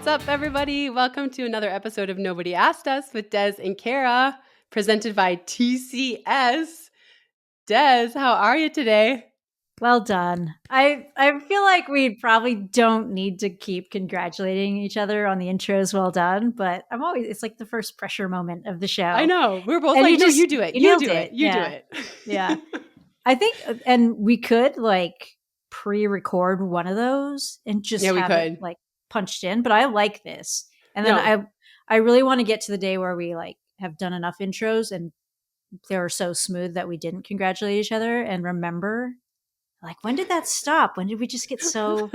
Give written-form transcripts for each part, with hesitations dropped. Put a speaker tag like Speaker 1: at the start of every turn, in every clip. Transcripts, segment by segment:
Speaker 1: up, everybody? Welcome to another episode of Nobody Asked Us with Des and Kara, presented by TCS. Des, how are you today?
Speaker 2: Well done. I feel like we probably don't need to keep congratulating each other on the intros. Well done, but it's like the first pressure moment of the show.
Speaker 1: I know. We're both
Speaker 2: and
Speaker 1: like,
Speaker 2: you
Speaker 1: no,
Speaker 2: just,
Speaker 1: you do it.
Speaker 2: You
Speaker 1: You
Speaker 2: nailed
Speaker 1: do it. You do it.
Speaker 2: Yeah. I think, and we could like pre-record one of those and just have it like punched in, but I like this. And then I really want to get to the day where we like have done enough intros and they were so smooth that we didn't congratulate each other and remember, like, when did that stop? When did we just get so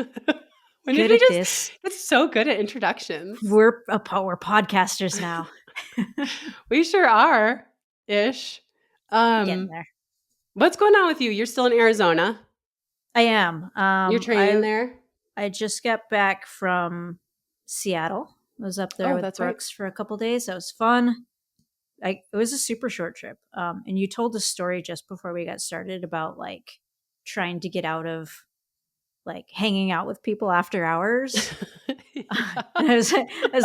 Speaker 2: good at this?
Speaker 1: It's so good at introductions.
Speaker 2: We're podcasters now.
Speaker 1: We sure are, ish.
Speaker 2: Getting there.
Speaker 1: What's going on with you? You're still in Arizona.
Speaker 2: I am.
Speaker 1: You're training there?
Speaker 2: I just got back from Seattle. I was up there with Brooks for a couple days. That was fun. It was a super short trip. And you told a story just before we got started about like trying to get out of like hanging out with people after hours. I was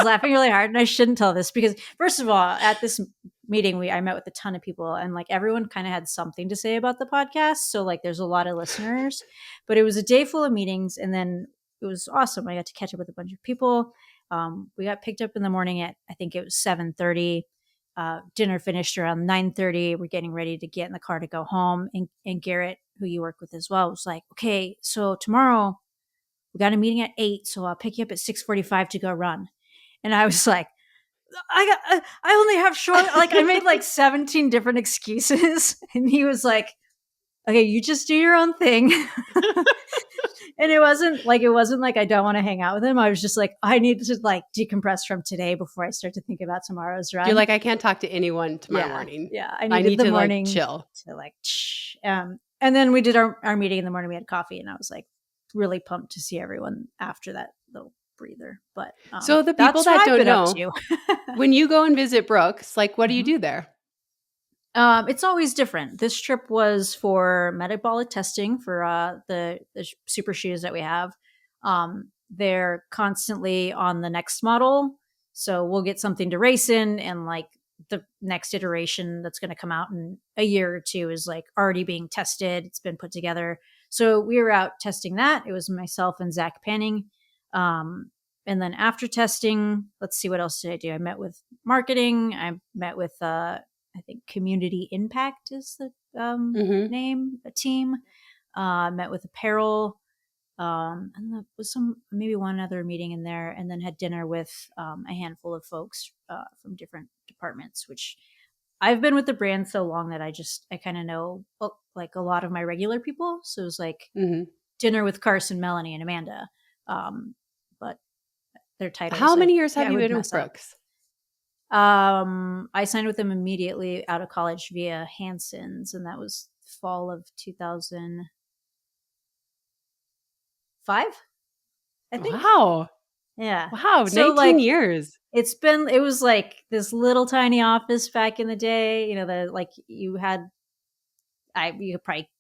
Speaker 2: laughing really hard, and I shouldn't tell this because first of all, at this meeting, I met with a ton of people, and like everyone kind of had something to say about the podcast. So like there's a lot of listeners, but it was a day full of meetings, and then it was awesome. I got to catch up with a bunch of people. We got picked up in the morning at I think it was 7:30. Dinner finished around 9:30. We're getting ready to get in the car to go home, and Garrett, who you work with as well, was like, okay, so tomorrow we got a meeting at 8, so I'll pick you up at 6:45 to go run. And I was like, I only have short, like I made like 17 different excuses. And he was like, okay, you just do your own thing. And it wasn't like I don't want to hang out with him. I was just like, I need to like decompress from today before I start to think about tomorrow's run.
Speaker 1: You're like, I can't talk to anyone tomorrow morning.
Speaker 2: Yeah. I need the
Speaker 1: to
Speaker 2: morning
Speaker 1: like chill.
Speaker 2: To like, and then we did our meeting in the morning. We had coffee and I was like really pumped to see everyone after that little breather. But
Speaker 1: so the people that don't know, when you go and visit Brooks, like what do you do there?
Speaker 2: It's always different. This trip was for metabolic testing for the super shoes that we have. They're constantly on the next model. So we'll get something to race in, and like the next iteration that's going to come out in a year or two is like already being tested. It's been put together. So we were out testing that. It was myself and Zach Panning. And then after testing, let's see, what else did I do? I met with marketing. I met with I think Community Impact is the name, a team. Met with apparel, and there was maybe one other meeting in there, and then had dinner with a handful of folks from different departments, which I've been with the brand so long that I kind of know like a lot of my regular people. So it was like dinner with Carson, Melanie, and Amanda. But their titles.
Speaker 1: How many years have you been with Brooks?
Speaker 2: I signed with them immediately out of college via Hanson's, and that was fall of 2005, I think.
Speaker 1: Wow.
Speaker 2: Yeah.
Speaker 1: Wow. So 19 years.
Speaker 2: It was like this little tiny office back in the day, you could probably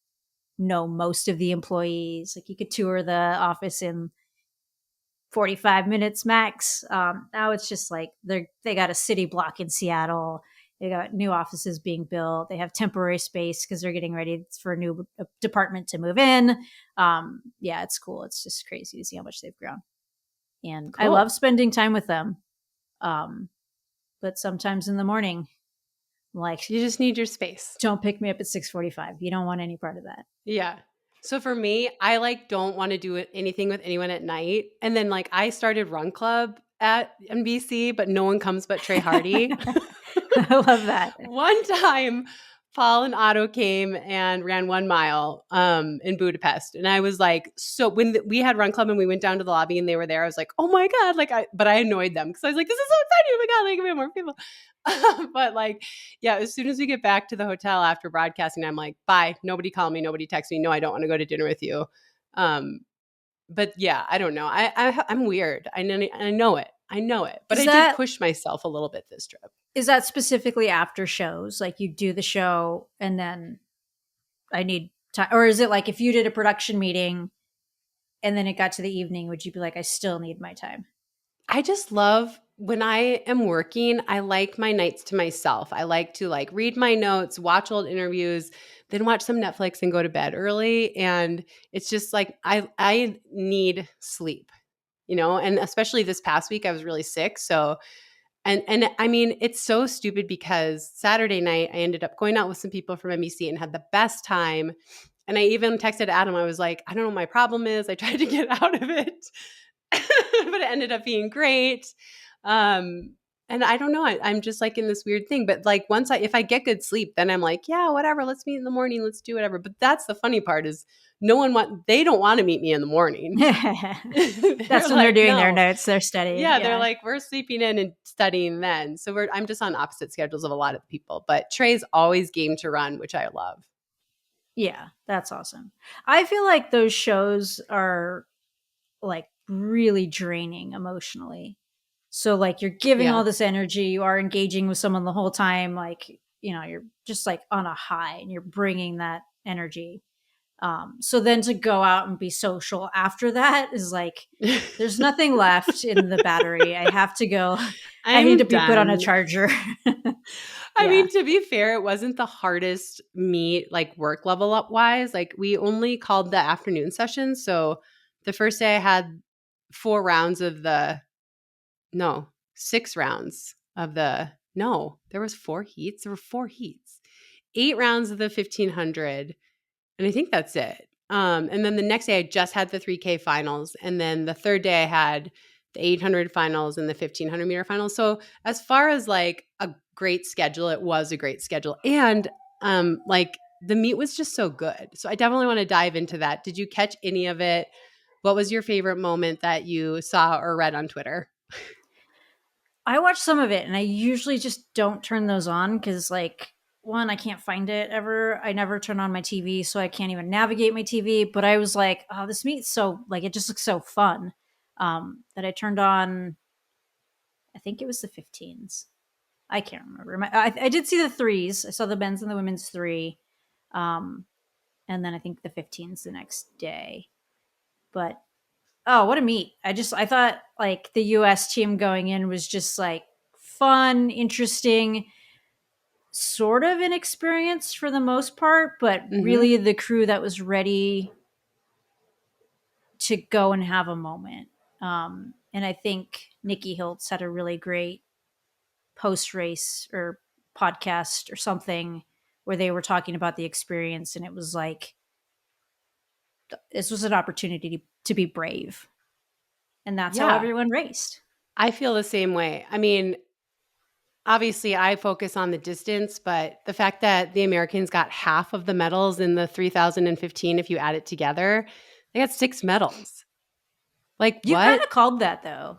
Speaker 2: know most of the employees. Like you could tour the office in 45 minutes max. Now it's just like they got a city block in Seattle. They got new offices being built. They have temporary space because they're getting ready for a new department to move in. Yeah, it's cool. It's just crazy to see how much they've grown. And cool. I love spending time with them. But sometimes in the morning, like,
Speaker 1: you just need your space.
Speaker 2: Don't pick me up at 6:45. You don't want any part of that.
Speaker 1: Yeah. So for me, I like don't want to do anything with anyone at night. And then like I started Run Club at NBC, but no one comes but Trey Hardy.
Speaker 2: I love that.
Speaker 1: One time, Paul and Otto came and ran 1 mile in Budapest. And I was like, so when we had Run Club and we went down to the lobby and they were there, I was like, oh my God. But I annoyed them because I was like, this is so exciting. Oh my God, like we have more people. But like, yeah, as soon as we get back to the hotel after broadcasting, I'm like, bye. Nobody call me. Nobody text me. No, I don't want to go to dinner with you. But yeah, I don't know. I'm weird. I know it. But I did push myself a little bit this trip.
Speaker 2: Is that specifically after shows? Like you do the show and then I need time? Or is it like if you did a production meeting and then it got to the evening, would you be like, I still need my time?
Speaker 1: I just love when I am working, I like my nights to myself. I like to like read my notes, watch old interviews, then watch some Netflix and go to bed early. And it's just like I need sleep, you know, and especially this past week I was really sick. So and I mean, it's so stupid because Saturday night I ended up going out with some people from NBC and had the best time. And I even texted Adam. I was like, I don't know what my problem is. I tried to get out of it, but it ended up being great. Um, and I don't know. I'm just like in this weird thing. But like if I get good sleep, then I'm like, yeah, whatever. Let's meet in the morning. Let's do whatever. But that's the funny part is they don't want to meet me in the morning.
Speaker 2: That's when they're doing their notes. They're studying.
Speaker 1: Yeah, they're like, we're sleeping in and studying then. So I'm just on opposite schedules of a lot of people. But Trey's always game to run, which I love.
Speaker 2: Yeah, that's awesome. I feel like those shows are like really draining emotionally. So like you're giving all this energy, you are engaging with someone the whole time, like, you know, you're just like on a high and you're bringing that energy. So then to go out and be social after that is like, there's nothing left in the battery. I have to go. I need to be put on a charger.
Speaker 1: I mean, to be fair, it wasn't the hardest meet, like work level up wise. Like we only called the afternoon session. So the first day I had 6 rounds of there was 4 heats. There were 4 heats, 8 rounds of the 1500. And I think that's it. And then the next day I just had the 3K finals. And then the third day I had the 800 finals and the 1500 meter finals. So as far as like a great schedule, it was a great schedule. And like the meet was just so good. So I definitely want to dive into that. Did you catch any of it? What was your favorite moment that you saw or read on Twitter?
Speaker 2: I watched some of it and I usually just don't turn those on because like, one, I can't find it ever. I never turn on my TV, so I can't even navigate my TV. But I was like, oh, this meat's so like it just looks so fun. That I turned on, I think it was the 15s. I can't remember. I did see the threes. I saw the men's and the women's 3. And then I think the 15s the next day. But oh, what a meet. I thought like the US team going in was just like fun, interesting, sort of inexperienced for the most part, but really the crew that was ready to go and have a moment. And I think Nikki Hiltz had a really great post race or podcast or something where they were talking about the experience. And it was like, this was an opportunity to be brave. And that's how everyone raced.
Speaker 1: I feel the same way. I mean, obviously, I focus on the distance, but the fact that the Americans got half of the medals in the 3015, if you add it together, they got 6 medals. Like,
Speaker 2: you kind of called that, though.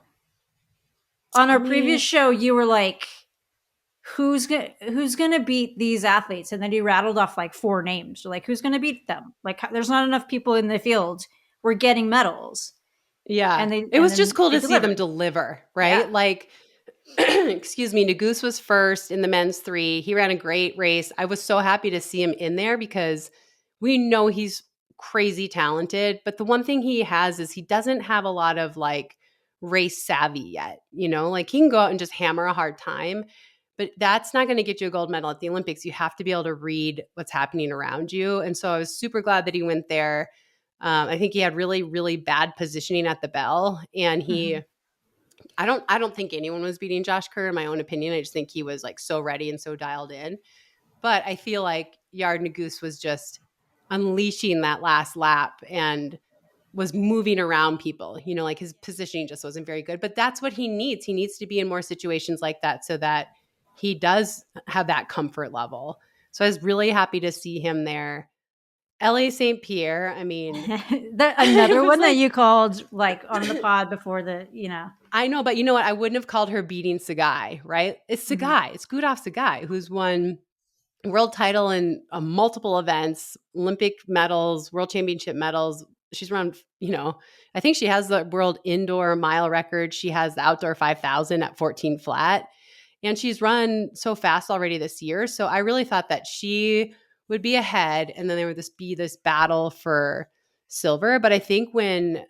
Speaker 2: On our previous show, you were like, who's gonna beat these athletes? And then you rattled off like 4 names. You're like, who's gonna beat them? Like, there's not enough people in the field. We're getting medals.
Speaker 1: Yeah. And it was just cool to see them deliver, right? Yeah. Like, excuse me, Nagus was first in the men's 3. He ran a great race. I was so happy to see him in there because we know he's crazy talented. But the one thing he has is he doesn't have a lot of like race savvy yet. You know, like he can go out and just hammer a hard time, but that's not going to get you a gold medal at the Olympics. You have to be able to read what's happening around you. And so I was super glad that he went there. I think he had really, really bad positioning at the bell, and he, I don't think anyone was beating Josh Kerr in my own opinion. I just think he was like so ready and so dialed in. But I feel like Yard Nagus was just unleashing that last lap and was moving around people. You know, like his positioning just wasn't very good. But that's what he needs. He needs to be in more situations like that so that he does have that comfort level. So I was really happy to see him there. LA St. Pierre, I mean.
Speaker 2: Another one that you called like on the pod before
Speaker 1: I know, but you know what? I wouldn't have called her beating Sagai, right? It's Sagai. It's Gudaf Sagai, who's won world title in multiple events, Olympic medals, world championship medals. She's run, I think she has the world indoor mile record. She has the outdoor 5,000 at 14 flat. And she's run so fast already this year. So I really thought that she would be ahead, and then there would be this battle for silver. But I think when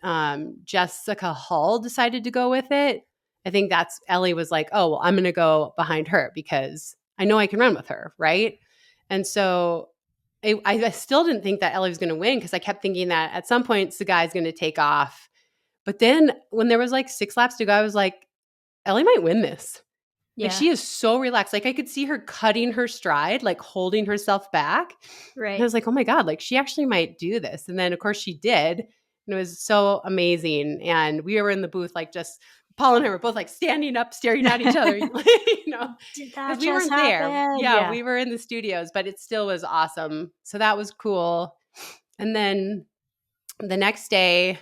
Speaker 1: Jessica Hull decided to go with it, I think that's Ellie was like, oh, well, I'm going to go behind her because I know I can run with her. Right. And so I still didn't think that Ellie was going to win because I kept thinking that at some point the guy's going to take off. But then when there was like 6 laps to go, I was like, Ellie might win this. Like,
Speaker 2: Yeah.
Speaker 1: she is so relaxed. Like, I could see her cutting her stride, like holding herself back.
Speaker 2: Right.
Speaker 1: And I was like, oh my God, like she actually might do this. And then of course she did. And it was so amazing. And we were in the booth, like just Paul and I were both like standing up, staring at each other, you know,
Speaker 2: Did that
Speaker 1: because we
Speaker 2: just
Speaker 1: weren't there.
Speaker 2: happen?
Speaker 1: Yeah, we were in the studios, but it still was awesome. So that was cool. And then the next day,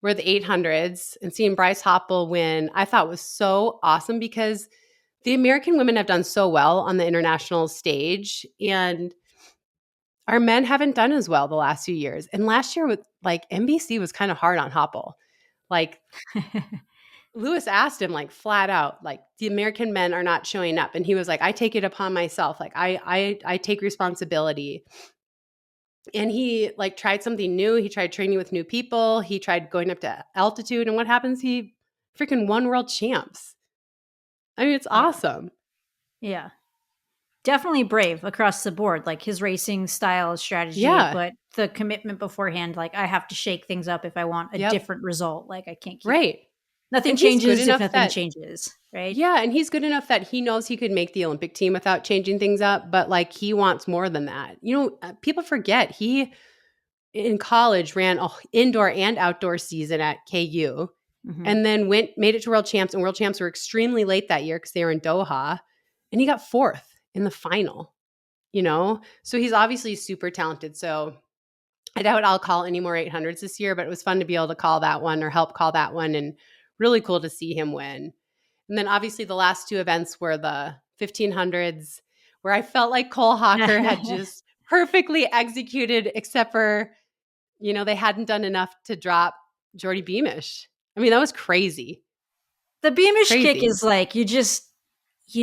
Speaker 1: we're the 800s, and seeing Bryce Hoppel win, I thought was so awesome because the American women have done so well on the international stage, and our men haven't done as well the last few years. And last year, with like NBC was kind of hard on Hoppel. Like Lewis asked him like flat out, like the American men are not showing up, and he was like, "I take it upon myself. Like I take responsibility." And he like tried something new. He tried training with new people. He tried going up to altitude. And what happens? He freaking won world champs. I mean, it's awesome.
Speaker 2: Yeah. Definitely brave across the board. Like his racing style, strategy,
Speaker 1: Yeah.
Speaker 2: but the commitment beforehand, like I have to shake things up if I want a different result. Like I can't keep
Speaker 1: right.
Speaker 2: Nothing
Speaker 1: And he's good
Speaker 2: changes if
Speaker 1: enough
Speaker 2: nothing
Speaker 1: that
Speaker 2: changes, right?
Speaker 1: yeah, and he's good enough that he knows he could make the Olympic team without changing things up, but like he wants more than that. You know, people forget he in college ran an indoor and outdoor season at KU, and then made it to world champs, and world champs were extremely late that year because they were in Doha, and he got 4th in the final. You know, so he's obviously super talented. So I doubt I'll call any more 800s this year, but it was fun to be able to call that one or help call that one, and really cool to see him win. And then obviously the last 2 events were the 1500s, where I felt like Cole Hawker had just perfectly executed, except for, you know, they hadn't done enough to drop Jordy Beamish. I mean, that was crazy.
Speaker 2: The Beamish kick is like, you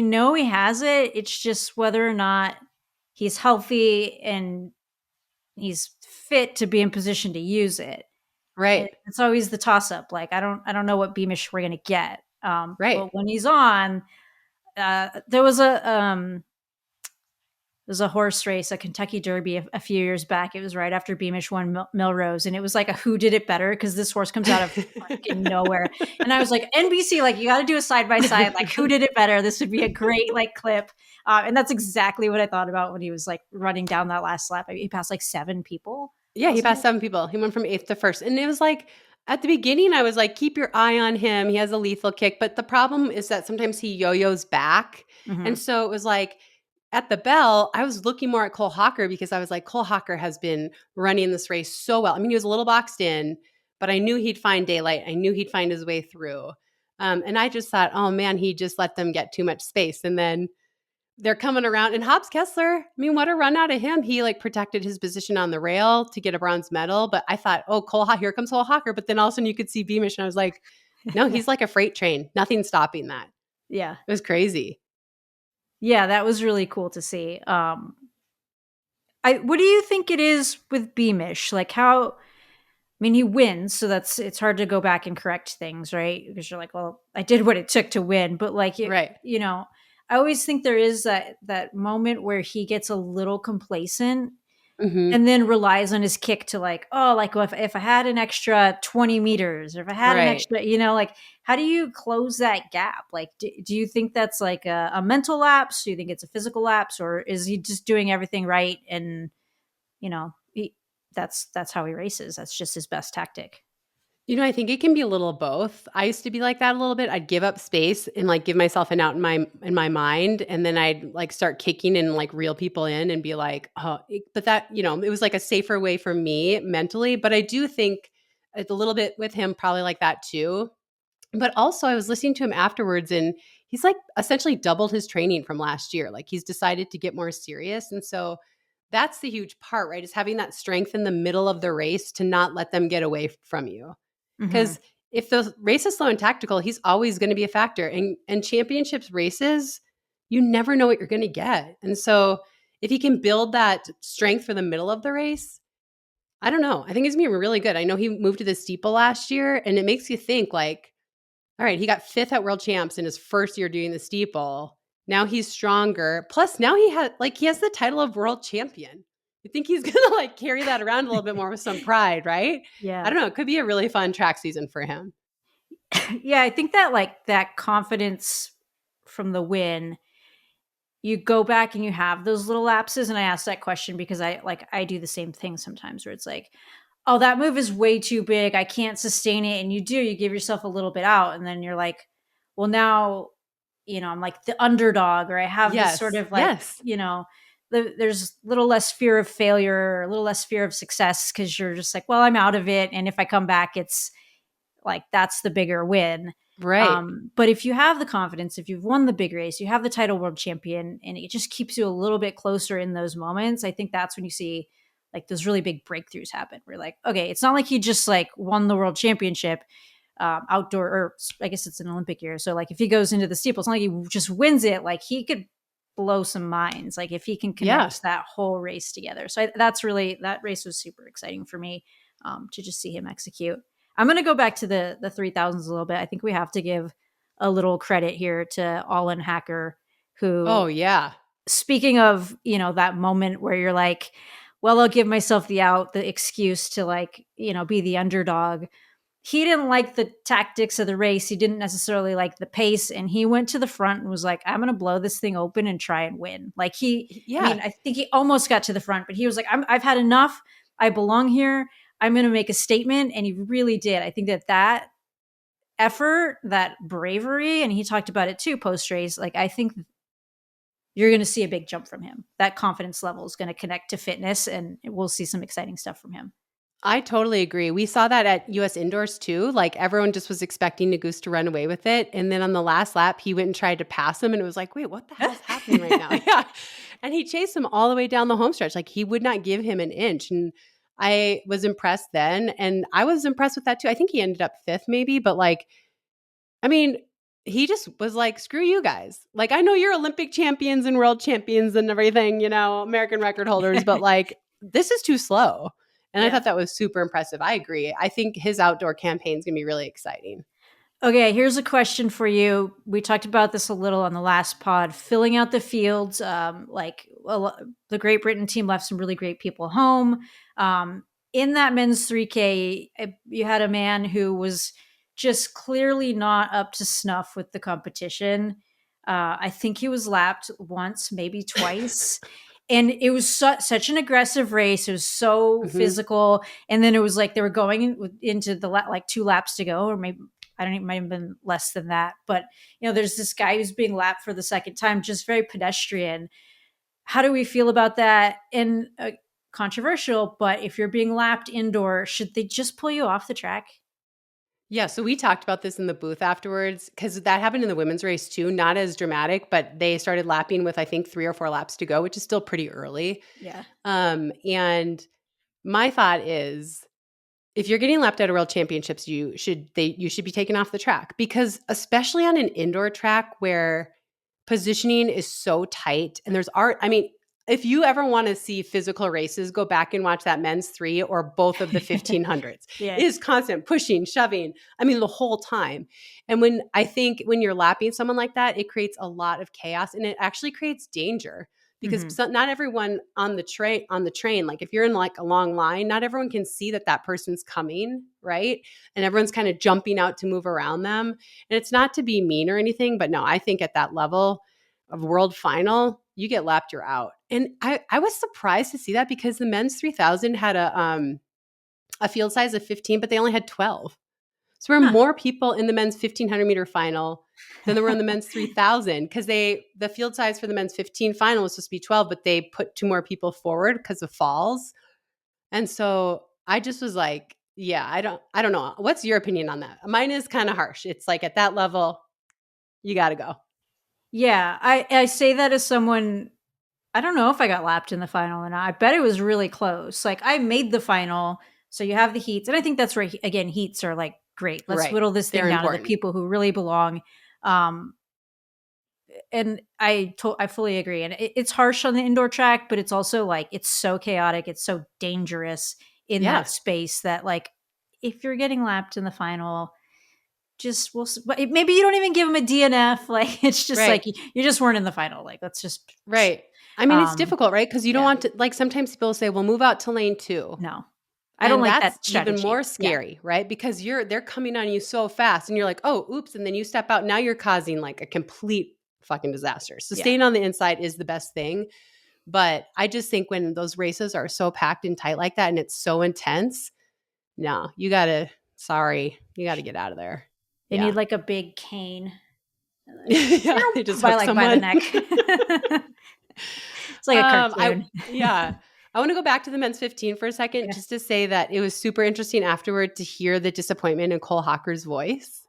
Speaker 2: know he has it. It's just whether or not he's healthy and he's fit to be in position to use it.
Speaker 1: Right.
Speaker 2: It's always the toss up. Like I don't know what Beamish we're gonna get.
Speaker 1: Right.
Speaker 2: But when he's on, there was a horse race, a Kentucky Derby a few years back. It was right after Beamish won Milrose, and it was like a who did it better because this horse comes out of fucking nowhere. And I was like, NBC, like you got to do a side by side, like who did it better? This would be a great like clip. And that's exactly what I thought about when he was like running down that last lap. He passed like 7 people.
Speaker 1: Yeah, he passed 7 people. He went from 8th to 1st, and it was like at the beginning, I was like, keep your eye on him. He has a lethal kick. But the problem is that sometimes he yo-yos back. And so it was like at the bell, I was looking more at Cole Hawker because I was like, Cole Hawker has been running this race so well. I mean, he was a little boxed in, but I knew he'd find daylight. I knew he'd find his way through. And I just thought, oh man, he just let them get too much space. And then they're coming around, and Hobbs Kessler, I mean, what a run out of him. He like protected his position on the rail to get a bronze medal. But I thought, oh, here comes Cole Hawker. But then all of a sudden you could see Beamish, and I was like, no, he's like a freight train. Nothing's stopping that.
Speaker 2: Yeah.
Speaker 1: It was crazy.
Speaker 2: Yeah, that was really cool to see. What do you think it is with Beamish? Like how, I mean, he wins, so it's hard to go back and correct things, right? Because you're like, well, I did what it took to win. But like,
Speaker 1: right.
Speaker 2: You know, I always think there is that moment where he gets a little complacent and then relies on his kick to like, oh, like if I had an extra 20 meters or if I had an extra, you know, like how do you close that gap? Like, do you think that's like a mental lapse? Do you think it's a physical lapse, or is he just doing everything right? And, you know, that's how he races. That's just his best tactic.
Speaker 1: You know, I think it can be a little of both. I used to be like that a little bit. I'd give up space and like give myself an out in my mind, and then I'd like start kicking and like reel people in and be like, oh, but that, you know, it was like a safer way for me mentally. But I do think it's a little bit with him probably like that too. But also I was listening to him afterwards, and he's like essentially doubled his training from last year. Like he's decided to get more serious. And so that's the huge part, right? Is having that strength in the middle of the race to not let them get away from you. Because if the race is slow and tactical, he's always going to be a factor. And championships races, you never know what you're going to get. And so if he can build that strength for the middle of the race, I don't know. I think it's going to be really good. I know he moved to the steeple last year, and it makes you think like, All right, he got 5th at World Champs in his first year doing the steeple. Now he's stronger. Plus, now he has the title of world champion. You think he's gonna like carry that around a little bit more with some pride, right?
Speaker 2: Yeah.
Speaker 1: I don't know. It could be a really fun track season for him.
Speaker 2: Yeah, I think that like that confidence from the win, you go back and you have those little lapses. And I asked that question because I do the same thing sometimes where it's like, oh, that move is way too big. I can't sustain it. And you give yourself a little bit out. And then you're like, well, now, I'm like the underdog, or I have this sort of like, there's a little less fear of failure, a little less fear of success because you're just like, well, I'm out of it. And if I come back, it's like, that's the bigger win.
Speaker 1: Right.
Speaker 2: But if you have the confidence, if you've won the big race, you have the title world champion, and it just keeps you a little bit closer in those moments, I think that's when you see like those really big breakthroughs happen. We're like, okay, it's not like he just like won the world championship outdoor, or I guess it's an Olympic year. So like if he goes into the steeple, it's not like he just wins it. Like he could blow some minds. Like if he can connect that whole race together. So that race was super exciting for me to just see him execute. I'm going to go back to the 3000s a little bit. I think we have to give a little credit here to Allin Hacker, who,
Speaker 1: oh yeah,
Speaker 2: speaking of, that moment where you're like, well, I'll give myself the excuse to like, be the underdog. He didn't like the tactics of the race. He didn't necessarily like the pace. And he went to the front and was like, I'm going to blow this thing open and try and win. Like I think he almost got to the front, but he was like, I've had enough. I belong here. I'm going to make a statement. And he really did. I think that effort, that bravery, and he talked about it too, post-race, like I think you're going to see a big jump from him. That confidence level is going to connect to fitness, and we'll see some exciting stuff from him.
Speaker 1: I totally agree. We saw that at US Indoors too. Like everyone just was expecting Goucher to run away with it. And then on the last lap, he went and tried to pass him. And it was like, wait, what the hell's happening right now? Yeah. And he chased him all the way down the home stretch. Like he would not give him an inch. And I was impressed then. And I was impressed with that too. I think he ended up 5th maybe. But like, I mean, he just was like, screw you guys. Like, I know you're Olympic champions and world champions and everything, American record holders. But like, this is too slow. And I thought that was super impressive. I agree. I think his outdoor campaign is going to be really exciting.
Speaker 2: Okay, here's a question for you. We talked about this a little on the last pod, filling out the fields. The Great Britain team left some really great people home. In that men's 3K, you had a man who was just clearly not up to snuff with the competition. I think he was lapped once, maybe twice. And it was such an aggressive race. It was so physical. And then it was like they were going into the like 2 laps to go, or maybe, I don't even, might have been less than that. But, there's this guy who's being lapped for the second time, just very pedestrian. How do we feel about that? And controversial, but if you're being lapped indoor, should they just pull you off the track?
Speaker 1: Yeah, so we talked about this in the booth afterwards because that happened in the women's race too. Not as dramatic, but they started lapping with I think 3 or 4 laps to go, which is still pretty early.
Speaker 2: Yeah.
Speaker 1: And my thought is, if you're getting lapped at a world championships, you should be taken off the track, because especially on an indoor track where positioning is so tight and there's art. I mean, if you ever want to see physical races, go back and watch that men's 3 or both of the 1500s.
Speaker 2: Yeah.
Speaker 1: It is constant pushing, shoving. I mean, the whole time. And when you're lapping someone like that, it creates a lot of chaos, and it actually creates danger, because not everyone on the train, like if you're in like a long line, not everyone can see that person's coming, right? And everyone's kind of jumping out to move around them. And it's not to be mean or anything, but no, I think at that level of world final, you get lapped, you're out. And I was surprised to see that, because the men's 3000 had a field size of 15, but they only had 12. So there were more people in the men's 1500 meter final than there were in the men's 3000, because the field size for the men's 15 final was supposed to be 12, but they put 2 more people forward because of falls. And so I just was like, yeah, I don't know. What's your opinion on that? Mine is kind of harsh. It's like at that level, you got to go.
Speaker 2: Yeah, I say that as someone, I don't know if I got lapped in the final or not. I bet it was really close. Like I made the final, so you have the heats, and I think that's where again heats are like great. Let's whittle this thing down to the people who really belong. And I fully agree. And it's harsh on the indoor track, but it's also like it's so chaotic, it's so dangerous in that space that like if you're getting lapped in the final, maybe you don't even give him a DNF. Like, it's just like, you just weren't in the final. Like, let's just.
Speaker 1: Right. I mean, it's difficult, right? Because you don't want to, like, sometimes people say, well, move out to lane 2.
Speaker 2: No, I don't like that strategy.
Speaker 1: Even more scary, right? Because they're coming on you so fast and you're like, oh, oops. And then you step out. Now you're causing like a complete fucking disaster. So staying on the inside is the best thing. But I just think when those races are so packed and tight like that and it's so intense, no, you got to get out of there.
Speaker 2: They need like a big cane.
Speaker 1: They just hook someone
Speaker 2: by the neck. It's like a cartoon.
Speaker 1: I want to go back to the men's 15 for a second, just to say that it was super interesting afterward to hear the disappointment in Cole Hocker's voice.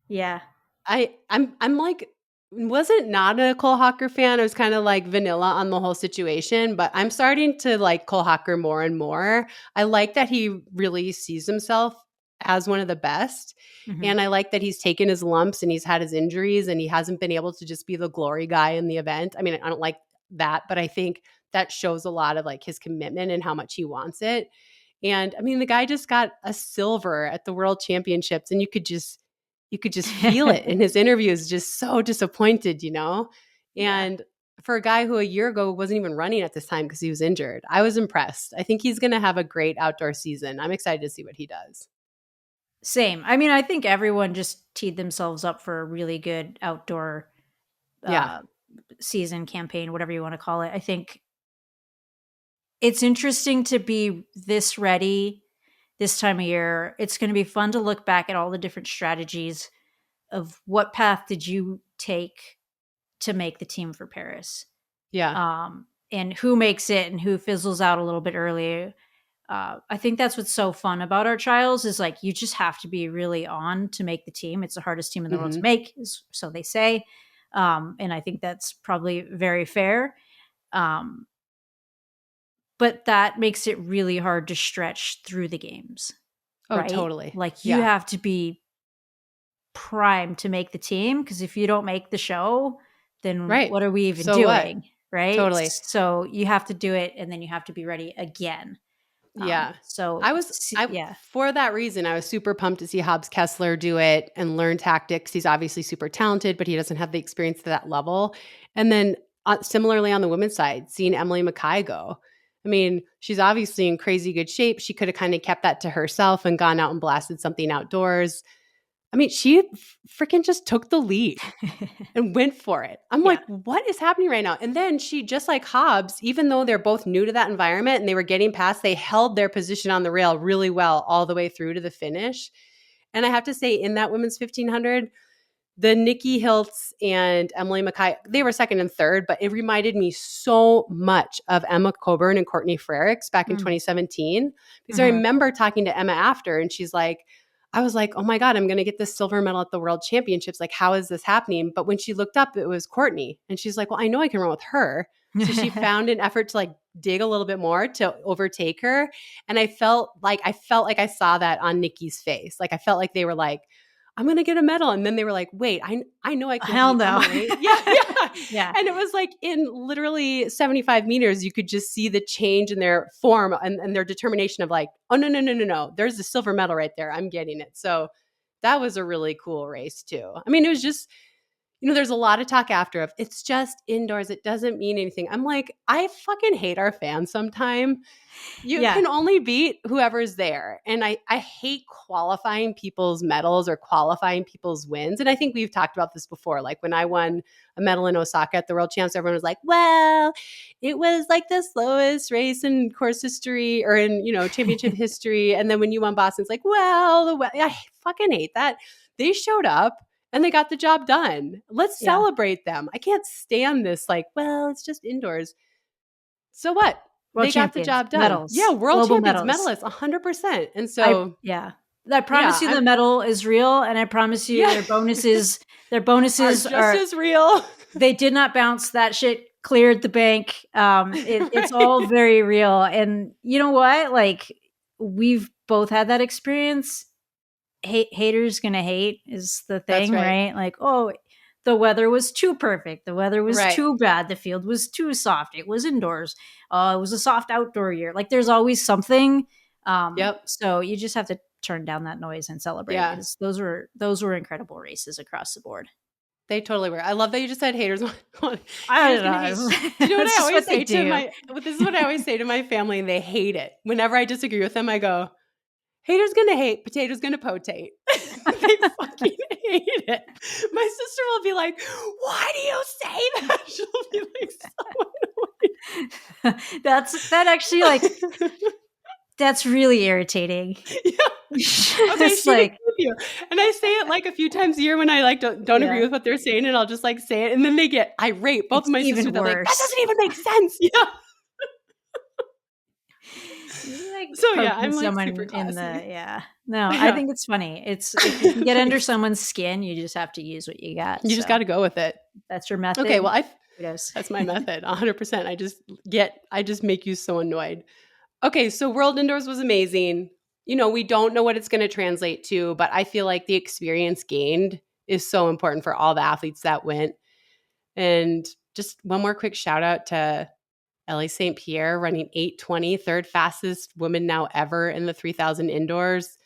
Speaker 2: Yeah.
Speaker 1: I'm like, wasn't not a Cole Hocker fan. I was kind of like vanilla on the whole situation, but I'm starting to like Cole Hocker more and more. I like that he really sees himself as one of the best. Mm-hmm. And I like that he's taken his lumps and he's had his injuries and he hasn't been able to just be the glory guy in the event. I mean, I don't like that, but I think that shows a lot of like his commitment and how much he wants it. And I mean, the guy just got a silver at the World Championships and you could just feel it in his interviews, just so disappointed, And for a guy who a year ago wasn't even running at this time because he was injured, I was impressed. I think he's going to have a great outdoor season. I'm excited to see what he does.
Speaker 2: Same. I mean, I think everyone just teed themselves up for a really good outdoor season, campaign, whatever you want to call it. I think it's interesting to be this ready this time of year. It's going to be fun to look back at all the different strategies of what path did you take to make the team for Paris.
Speaker 1: Yeah.
Speaker 2: And who makes it and who fizzles out a little bit early. I think that's what's so fun about our trials is like, you just have to be really on to make the team. It's the hardest team in the world to make, so they say. And I think that's probably very fair. But that makes it really hard to stretch through the games.
Speaker 1: Oh,
Speaker 2: right?
Speaker 1: totally.
Speaker 2: Like you have to be primed to make the team, because if you don't make the show, then what are we even doing? What? Right?
Speaker 1: Totally.
Speaker 2: So you have to do it and then you have to be ready again. So
Speaker 1: for that reason, I was super pumped to see Hobbs Kessler do it and learn tactics. He's obviously super talented, but he doesn't have the experience to that level. And then similarly on the women's side, seeing Emily Mackay go. I mean, she's obviously in crazy good shape. She could have kind of kept that to herself and gone out and blasted something outdoors. I mean, she freaking just took the lead and went for it. I'm like, what is happening right now? And then she, just like Hobbs, even though they're both new to that environment and they were getting past, they held their position on the rail really well all the way through to the finish. And I have to say, in that women's 1500, the Nikki Hiltz and Emily Mackay, they were second and third, but it reminded me so much of Emma Coburn and Courtney Frerichs back in 2017. Because I remember talking to Emma after, and she's like, I was like, oh my God, I'm going to get this silver medal at the World Championships. Like, how is this happening? But when she looked up, it was Courtney. And she's like, well, I know I can run with her. So she found an effort to like dig a little bit more to overtake her. And I felt like I saw that on Nikki's face. Like, I felt like they were like, I'm going to get a medal. And then they were like, wait, I know I can.
Speaker 2: Hell no.
Speaker 1: Yeah. And it was like in literally 75 meters, you could just see the change in their form and their determination of like, oh, no. There's a silver medal right there. I'm getting it. So that was a really cool race too. I mean, it was just, there's a lot of talk after of it's just indoors. It doesn't mean anything. I'm like, I fucking hate our fans sometimes. You can only beat whoever's there. And I hate qualifying people's medals or qualifying people's wins. And I think we've talked about this before. Like when I won a medal in Osaka at the World Champs, everyone was like, well, it was like the slowest race in course history or in, championship history. And then when you won Boston, it's like, well, I fucking hate that. They showed up and they got the job done. Let's celebrate them. I can't stand this. Like, well, it's just indoors. So what?
Speaker 2: World
Speaker 1: they got the job done.
Speaker 2: Medals.
Speaker 1: Yeah, world
Speaker 2: Global
Speaker 1: champions, medalists, 100%. And so,
Speaker 2: I promise you the medal is real, and I promise you their bonuses are just
Speaker 1: as real.
Speaker 2: They did not bounce. That shit cleared the bank. It's all very real. And you know what? Like, we've both had that experience. Haters gonna hate is the thing, right? Like, oh, the weather was too perfect. The weather was too bad. The field was too soft. It was indoors. It was a soft outdoor year. Like there's always something. So you just have to turn down that noise and celebrate,
Speaker 1: Yeah.
Speaker 2: because those were incredible races across the board.
Speaker 1: They totally were. I love that you just said haters.
Speaker 2: I don't know.
Speaker 1: Do you know what
Speaker 2: It's
Speaker 1: I
Speaker 2: just
Speaker 1: always
Speaker 2: what they
Speaker 1: say
Speaker 2: do.
Speaker 1: to my? This is what I always say to my family, and they hate it. Whenever I disagree with them, I go, "Haters gonna hate, potatoes gonna potate." They fucking hate it. My sister will be like, "Why do you say that?" She'll be like so
Speaker 2: annoyed. That actually, like, that's really irritating.
Speaker 1: Yeah. Okay, she agrees with you. And I say it like a few times a year when I like don't agree with what they're saying, and I'll just like say it, and then they get irate. Both of my sisters, they're like, "That doesn't even make sense." Yeah.
Speaker 2: Like,
Speaker 1: so yeah, I'm like super classy.
Speaker 2: I think it's funny. It's if you can get under someone's skin, you just have to use what you got.
Speaker 1: You just got to go with it.
Speaker 2: That's your method.
Speaker 1: Okay, well, that's my method, 100%. I just make you so annoyed. Okay, so World Indoors was amazing. You know, we don't know what it's going to translate to, but I feel like the experience gained is so important for all the athletes that went. And just one more quick shout out to Ellie St. Pierre running 8:20, third fastest woman now ever in the 3,000 indoors,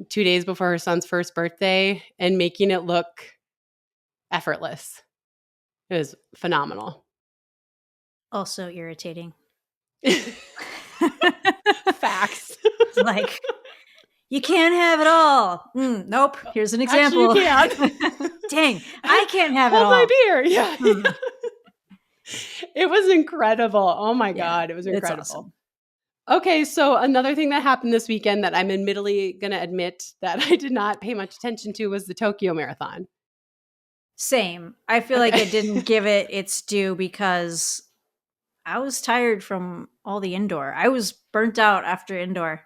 Speaker 1: 2 days before her son's first birthday, and making it look effortless. It was phenomenal.
Speaker 2: Also irritating.
Speaker 1: Facts.
Speaker 2: Like, you can't have it all. Nope. Here's an example.
Speaker 1: Actually, you can.
Speaker 2: Dang, I can't have it all.
Speaker 1: Hold my beer. Yeah. It was incredible. Oh my God. It was incredible.
Speaker 2: It's awesome.
Speaker 1: Okay. So another thing that happened this weekend that I'm admittedly going to admit that I did not pay much attention to was the Tokyo Marathon.
Speaker 2: Same. I feel like I didn't give it its due because I was tired from all the indoor. I was burnt out after indoor.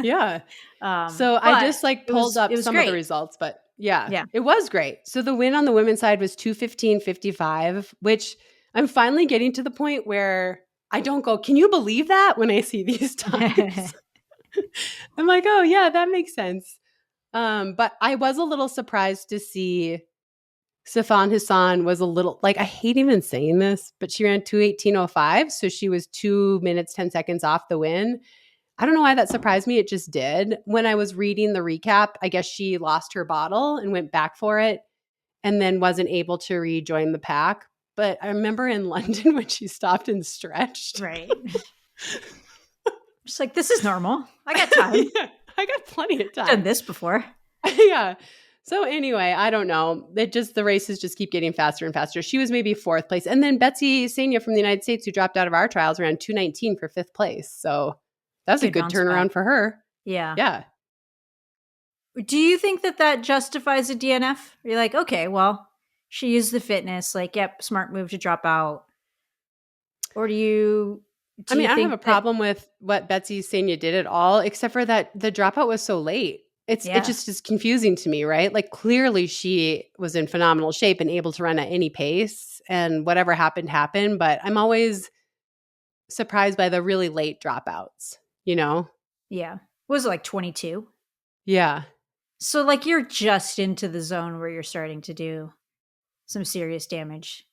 Speaker 1: Yeah. So I just like pulled up some of the results, but yeah, it was great. So the win on the women's side was 2:15:55, which I'm finally getting to the point where I don't go, "Can you believe that?" when I see these times. I'm like, "Oh yeah, that makes sense." But I was a little surprised to see Sifan Hassan was a little, like, I hate even saying this, but she ran 2:18:05, so she was 2 minutes 10 seconds off the win. I don't know why that surprised me. It just did. When I was reading the recap, I guess she lost her bottle and went back for it and then wasn't able to rejoin the pack. But I remember in London when she stopped and stretched.
Speaker 2: Right. Just like, this is normal. I got time.
Speaker 1: Yeah, I got plenty of time.
Speaker 2: I've done this before.
Speaker 1: Yeah. So anyway, I don't know. The races just keep getting faster and faster. She was maybe 4th place. And then Betsy Sanya from the United States, who dropped out of our trials, ran 2:19 for 5th place. So that was a good turnaround for her.
Speaker 2: Yeah.
Speaker 1: Yeah.
Speaker 2: Do you think that justifies a DNF? You're like, okay, well, she used the fitness. Like, yep, smart move to drop out. Or do you
Speaker 1: I don't have a problem with what Betsy Sanya did at all, except for that the dropout was so late. It just is confusing to me, right? Like, clearly she was in phenomenal shape and able to run at any pace, and whatever happened, happened. But I'm always surprised by the really late dropouts, you know?
Speaker 2: Yeah. Was it like 22?
Speaker 1: Yeah.
Speaker 2: So like you're just into the zone where you're starting to do some serious damage.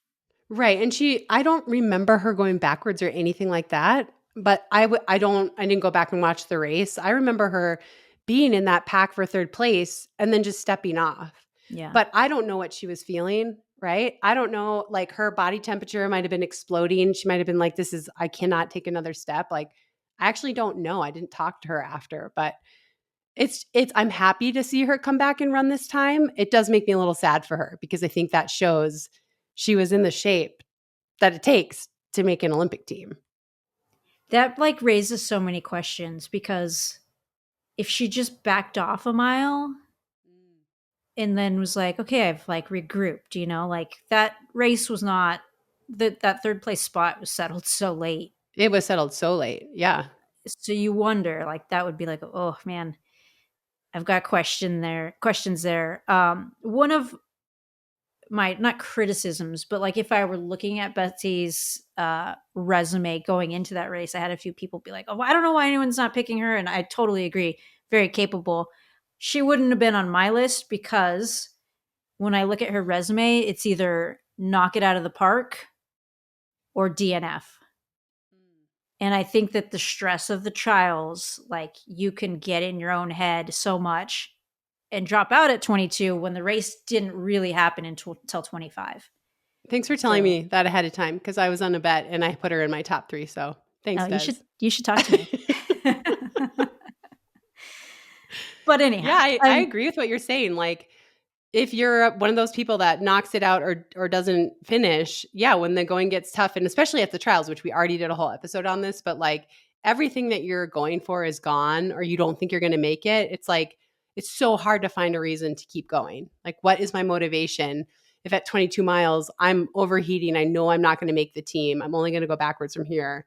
Speaker 1: Right. And I don't remember her going backwards or anything like that, but I didn't go back and watch the race. I remember her being in that pack for 3rd place and then just stepping off.
Speaker 2: Yeah.
Speaker 1: But I don't know what she was feeling, right? I don't know, like, her body temperature might have been exploding. She might have been like, I cannot take another step. Like, I actually don't know. I didn't talk to her after, but I'm happy to see her come back and run this time. It does make me a little sad for her because I think that shows she was in the shape that it takes to make an Olympic team.
Speaker 2: That like raises so many questions because if she just backed off a mile and then was like, okay, I've like regrouped, you know, like that race was not that 3rd place spot was settled so late.
Speaker 1: It was settled so late. Yeah.
Speaker 2: So you wonder, like, that would be like, oh man, I've got questions there. One of my, not criticisms, but like if I were looking at Betsy's resume going into that race, I had a few people be like, oh, I don't know why anyone's not picking her. And I totally agree. Very capable. She wouldn't have been on my list because when I look at her resume, it's either knock it out of the park or DNF. And I think that the stress of the trials, like you can get in your own head so much and drop out at 22 when the race didn't really happen until 25.
Speaker 1: Thanks for telling me that ahead of time, because I was on a bet and I put her in my top 3. So thanks, Des.
Speaker 2: You should talk to me. But anyhow.
Speaker 1: Yeah, I agree with what you're saying. Like, if you're one of those people that knocks it out or doesn't finish, yeah, when the going gets tough, and especially at the trials, which we already did a whole episode on this, but like everything that you're going for is gone or you don't think you're going to make it. It's like, it's so hard to find a reason to keep going. Like, what is my motivation? If at 22 miles, I'm overheating, I know I'm not going to make the team, I'm only going to go backwards from here.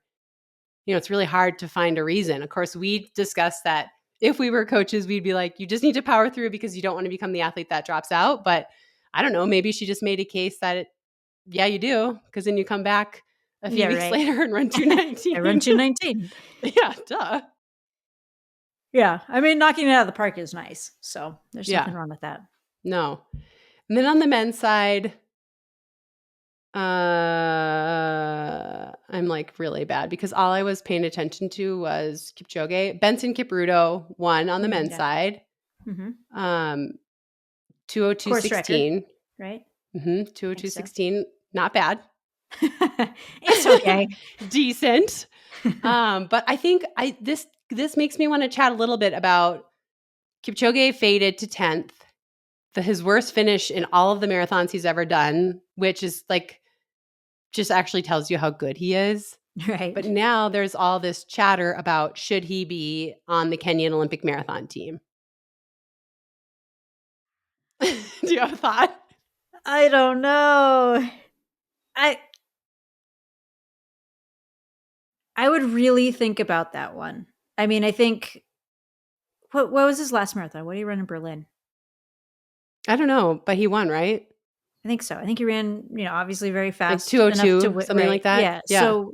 Speaker 1: You know, it's really hard to find a reason. Of course, we discussed that if we were coaches, we'd be like, you just need to power through because you don't want to become the athlete that drops out. But I don't know, maybe she just made a case that, yeah, you do. Because then you come back a few weeks later and run 219.
Speaker 2: I run 219.
Speaker 1: Yeah, duh.
Speaker 2: Yeah. I mean, knocking it out of the park is nice. So there's nothing wrong with that.
Speaker 1: No. And then on the men's side, I'm like really bad because all I was paying attention to was Kipchoge. Benson Kipruto won on the men's side. Mm-hmm. 202.16.
Speaker 2: Right?
Speaker 1: Mm-hmm. 202.16. Not bad.
Speaker 2: It's okay.
Speaker 1: Decent. But I think this makes me want to chat a little bit about Kipchoge faded to 10th. His worst finish in all of the marathons he's ever done, which is like, just actually tells you how good he is.
Speaker 2: Right.
Speaker 1: But now there's all this chatter about should he be on the Kenyan Olympic marathon team? Do you have a thought?
Speaker 2: I don't know. I would really think about that one. I mean, I think what was his last marathon? What did he run in Berlin?
Speaker 1: I don't know, but he won, right?
Speaker 2: I think so. I think he ran, obviously very fast.
Speaker 1: Like 202, something like that.
Speaker 2: Yeah. So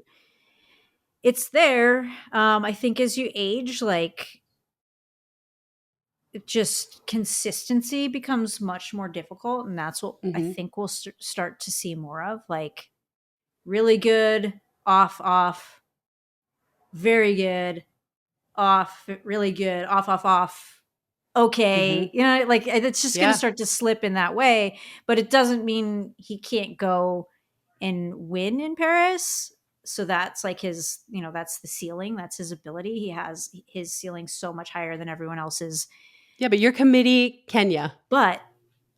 Speaker 2: it's there. I think as you age, like just consistency becomes much more difficult. And that's what I think we'll start to see more of. Like really good, off, very good, off, really good, off. Okay. Like it's just going to start to slip in that way, but it doesn't mean he can't go and win in Paris. So that's like his, that's the ceiling. That's his ability. He has his ceiling so much higher than everyone else's.
Speaker 1: Yeah, but your committee, Kenya.
Speaker 2: But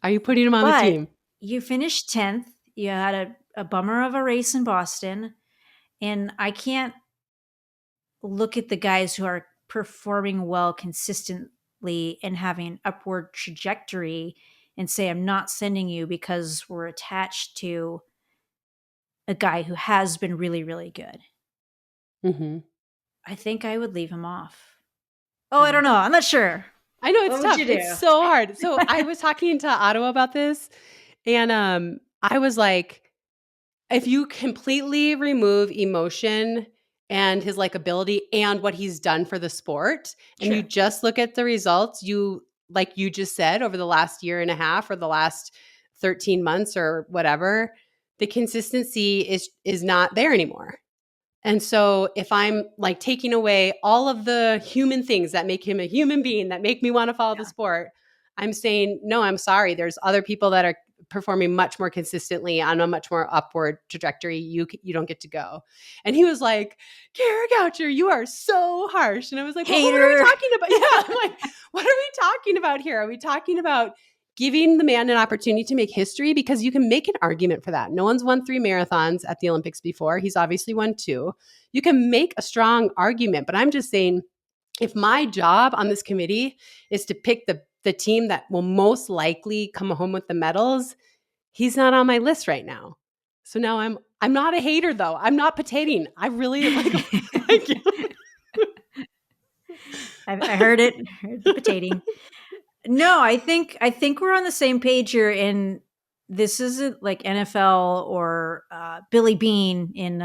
Speaker 1: are you putting him on the team?
Speaker 2: You finished 10th. You had a bummer of a race in Boston. And I can't look at the guys who are performing well consistently and having upward trajectory and say, I'm not sending you because we're attached to a guy who has been really, really good.
Speaker 1: Mm-hmm.
Speaker 2: I think I would leave him off. Oh, I don't know. I'm not sure.
Speaker 1: I know it's tough. It's so hard. So I was talking to Ottawa about this, and I was like, if you completely remove emotion and his likability and what he's done for the sport, and you just look at the results, like you just said, over the last year and a half or the last 13 months or whatever, the consistency is not there anymore. And so if I'm like taking away all of the human things that make him a human being, that make me want to follow the sport, I'm saying, no, I'm sorry. There's other people that are performing much more consistently on a much more upward trajectory. You don't get to go. And he was like, Kara Goucher, you are so harsh. And I was like, well, what are we talking about? Yeah, I'm like, what are we talking about here? Are we talking about giving the man an opportunity to make history? Because you can make an argument for that. No one's won 3 marathons at the Olympics before. He's obviously won 2. You can make a strong argument, but I'm just saying, if my job on this committee is to pick the team that will most likely come home with the medals, he's not on my list right now. So now I'm not a hater though. I'm not potating. I really like him.
Speaker 2: I heard it. I heard the potating. No, I think we're on the same page here. In this isn't like NFL or Billy Bean in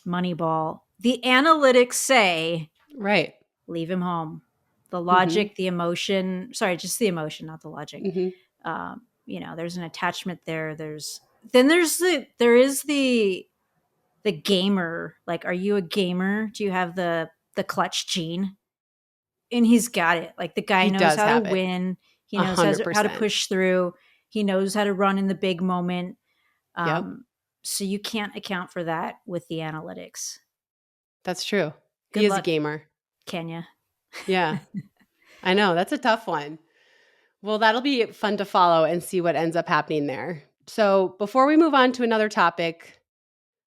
Speaker 2: Moneyball. The analytics say,
Speaker 1: right,
Speaker 2: leave him home. The logic, the emotion. Sorry, just the emotion, not the logic. There's an attachment there. There is the the gamer. Like, are you a gamer? Do you have the clutch gene? And he's got it. Like, the guy
Speaker 1: He
Speaker 2: knows
Speaker 1: does
Speaker 2: how to
Speaker 1: have it.
Speaker 2: win. He knows how to
Speaker 1: 100%.
Speaker 2: push through. He knows how to run in the big moment.
Speaker 1: Yep.
Speaker 2: So you can't account for that with the analytics.
Speaker 1: That's true.
Speaker 2: Good
Speaker 1: He is a
Speaker 2: luck,
Speaker 1: gamer.
Speaker 2: Kenya.
Speaker 1: Yeah. I know. That's a tough one. Well, that'll be fun to follow and see what ends up happening there. So before we move on to another topic,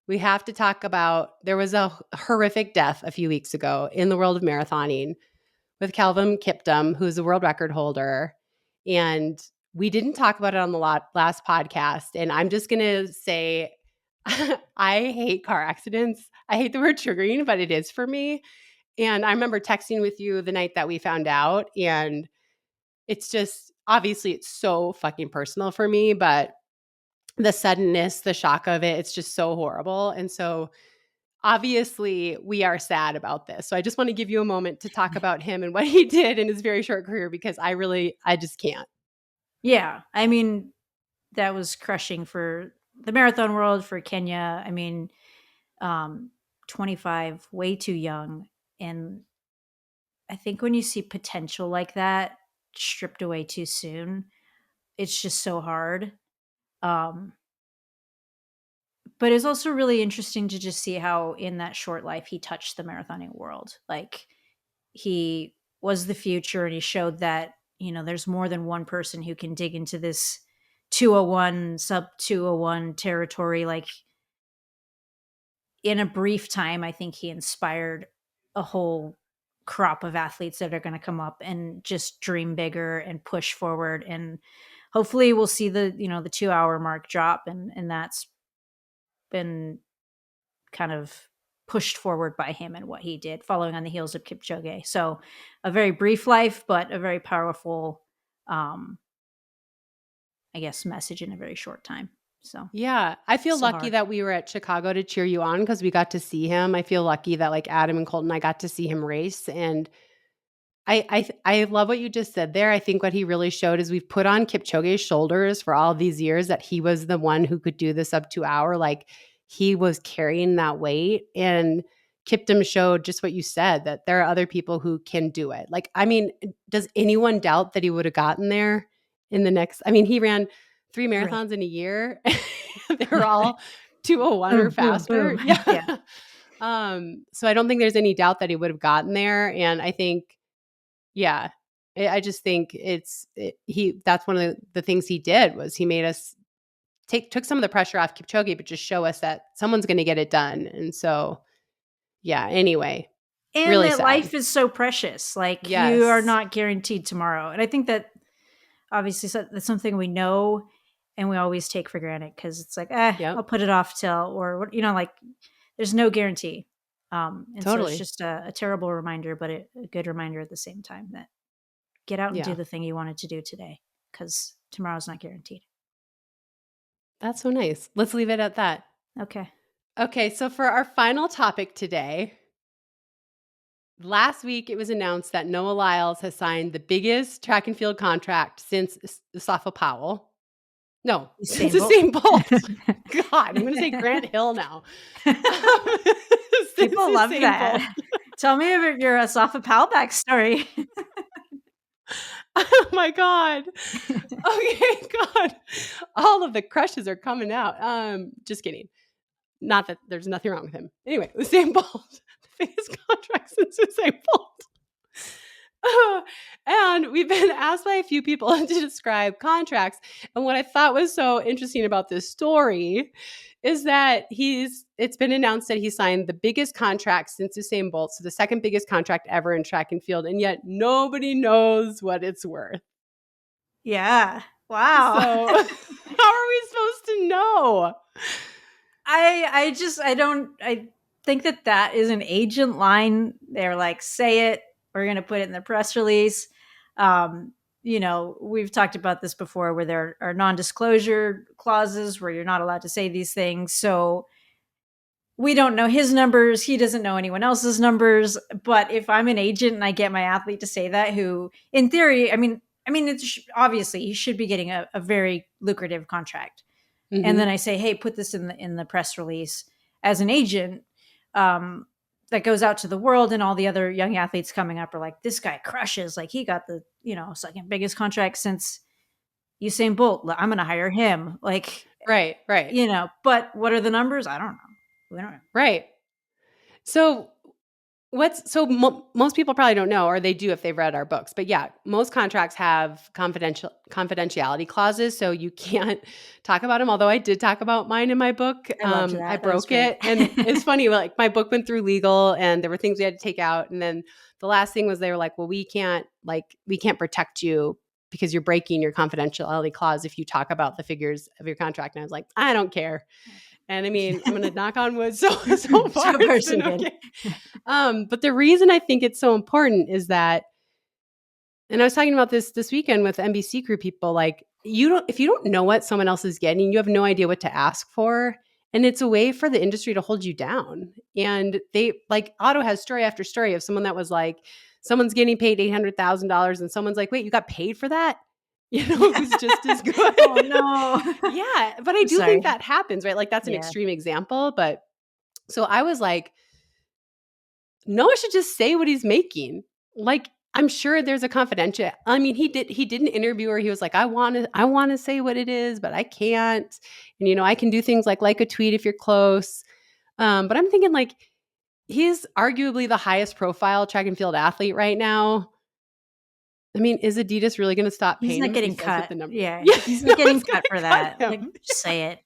Speaker 1: we have to talk about, there was a horrific death a few weeks ago in the world of marathoning with Kelvin Kiptum, who's a world record holder. And we didn't talk about it on the last podcast. And I'm just going to say, I hate car accidents. I hate the word triggering, but it is for me. And I remember texting with you the night that we found out. And it's just, obviously, it's so fucking personal for me, but the suddenness, the shock of it, it's just so horrible. And so obviously we are sad about this. So I just want to give you a moment to talk about him and what he did in his very short career, because I just can't.
Speaker 2: Yeah. I mean, that was crushing for the marathon world, for Kenya. I mean, 25, way too young. And I think when you see potential like that stripped away too soon, it's just so hard. But it's also really interesting to just see how in that short life he touched the marathoning world. Like, he was the future, and he showed that, there's more than one person who can dig into this 201, sub 201 territory. Like, in a brief time, I think he inspired a whole crop of athletes that are going to come up and just dream bigger and push forward. And hopefully we'll see the 2 hour mark drop. And that's been kind of pushed forward by him and what he did, following on the heels of Kipchoge. So a very brief life, but a very powerful, I guess, message in a very short time. So
Speaker 1: yeah, I feel
Speaker 2: so
Speaker 1: lucky
Speaker 2: hard.
Speaker 1: that we were at Chicago to cheer you on, because we got to see him. I feel lucky that like Adam and Colton, I got to see him race. And I love what you just said there. I think what he really showed is we've put on Kipchoge's shoulders for all these years that he was the one who could do this up 2 hour. Like, he was carrying that weight, and Kiptum showed just what you said, that there are other people who can do it. Like, I mean, does anyone doubt that he would have gotten there in the next? I mean, he ran 3 marathons in a year. They were all 201 or
Speaker 2: Boom, boom,
Speaker 1: faster.
Speaker 2: boom.
Speaker 1: Yeah.
Speaker 2: Yeah.
Speaker 1: So I don't think there's any doubt that he would have gotten there. And I think, yeah, I just think that's one of the things he did, was he made us took some of the pressure off Kipchoge, but just show us that someone's going to get it done. And so, yeah, anyway,
Speaker 2: And
Speaker 1: really
Speaker 2: that
Speaker 1: sad.
Speaker 2: life is so precious. Like, you are
Speaker 1: Yes.
Speaker 2: not guaranteed tomorrow. And I think that obviously that's something we know and we always take for granted, because it's like,
Speaker 1: Yep.
Speaker 2: I'll put it off till, or, like, there's no guarantee. And so it's
Speaker 1: Totally.
Speaker 2: just a terrible reminder, but a good reminder at the same time, that get out and do
Speaker 1: Yeah.
Speaker 2: the thing you wanted to do today, because tomorrow's not guaranteed.
Speaker 1: That's so nice. Let's leave it at that.
Speaker 2: Okay.
Speaker 1: Okay. So for our final topic today, last week it was announced that Noah Lyles has signed the biggest track and field contract since Safa Powell. No,
Speaker 2: Usain
Speaker 1: it's Usain
Speaker 2: Bolt.
Speaker 1: Bolt. God, I'm going to say Grant Hill now.
Speaker 2: People love
Speaker 1: Usain
Speaker 2: that.
Speaker 1: Bolt.
Speaker 2: Tell me about your Asafa Powell backstory.
Speaker 1: Oh my God. Okay, God. All of the crushes are coming out. Just kidding. Not that there's nothing wrong with him. Anyway, Usain Bolt, the biggest contract since Usain Bolt. And we've been asked by a few people to describe contracts. And what I thought was so interesting about this story is that it's been announced that he signed the biggest contract since Usain Bolt, so the second biggest contract ever in track and field, and yet nobody knows what it's worth.
Speaker 2: Yeah. Wow.
Speaker 1: So how are we supposed to know?
Speaker 2: I think that is an agent line. They're like, say it, we're going to put it in the press release. We've talked about this before, where there are non-disclosure clauses where you're not allowed to say these things. So we don't know his numbers. He doesn't know anyone else's numbers. But if I'm an agent and I get my athlete to say that, who in theory, it's obviously he should be getting a very lucrative contract. Mm-hmm. And then I say, hey, put this in the press release. as an agent, that goes out to the world, and all the other young athletes coming up are like, this guy crushes. Like he got the, second biggest contract since Usain Bolt. I'm going to hire him. Like,
Speaker 1: right.
Speaker 2: But what are the numbers? I don't know. We don't know.
Speaker 1: Right. So most people probably don't know, or they do if they've read our books. But yeah, most contracts have confidentiality clauses, so you can't talk about them. Although I did talk about mine in my book.
Speaker 2: I loved that.
Speaker 1: I broke it, and it's funny. Like my book went through legal, and there were things we had to take out. And then the last thing was they were like, "Well, we can't protect you because you're breaking your confidentiality clause if you talk about the figures of your contract." And I was like, "I don't care." And I mean, I'm going to knock on wood so far. It's been okay. But the reason I think it's so important is that, and I was talking about this weekend with NBC crew people, like if you don't know what someone else is getting, you have no idea what to ask for. And it's a way for the industry to hold you down. And they like Otto has story after story of someone that was like, someone's getting paid $800,000 and someone's like, wait, you got paid for that? It was just as good.
Speaker 2: Oh, no.
Speaker 1: Yeah. But I do think that happens, right? Like that's an extreme example. But so I was like, Noah should just say what he's making. Like, I'm sure there's a confidential. I mean, he did an interview where he was like, I want to say what it is, but I can't. And, I can do things like a tweet if you're close. But I'm thinking like, he's arguably the highest profile track and field athlete right now. I mean, is Adidas really going to stop paying him?
Speaker 2: He's not getting cut.
Speaker 1: Yeah,
Speaker 2: he's not getting cut for that. Like, just say it.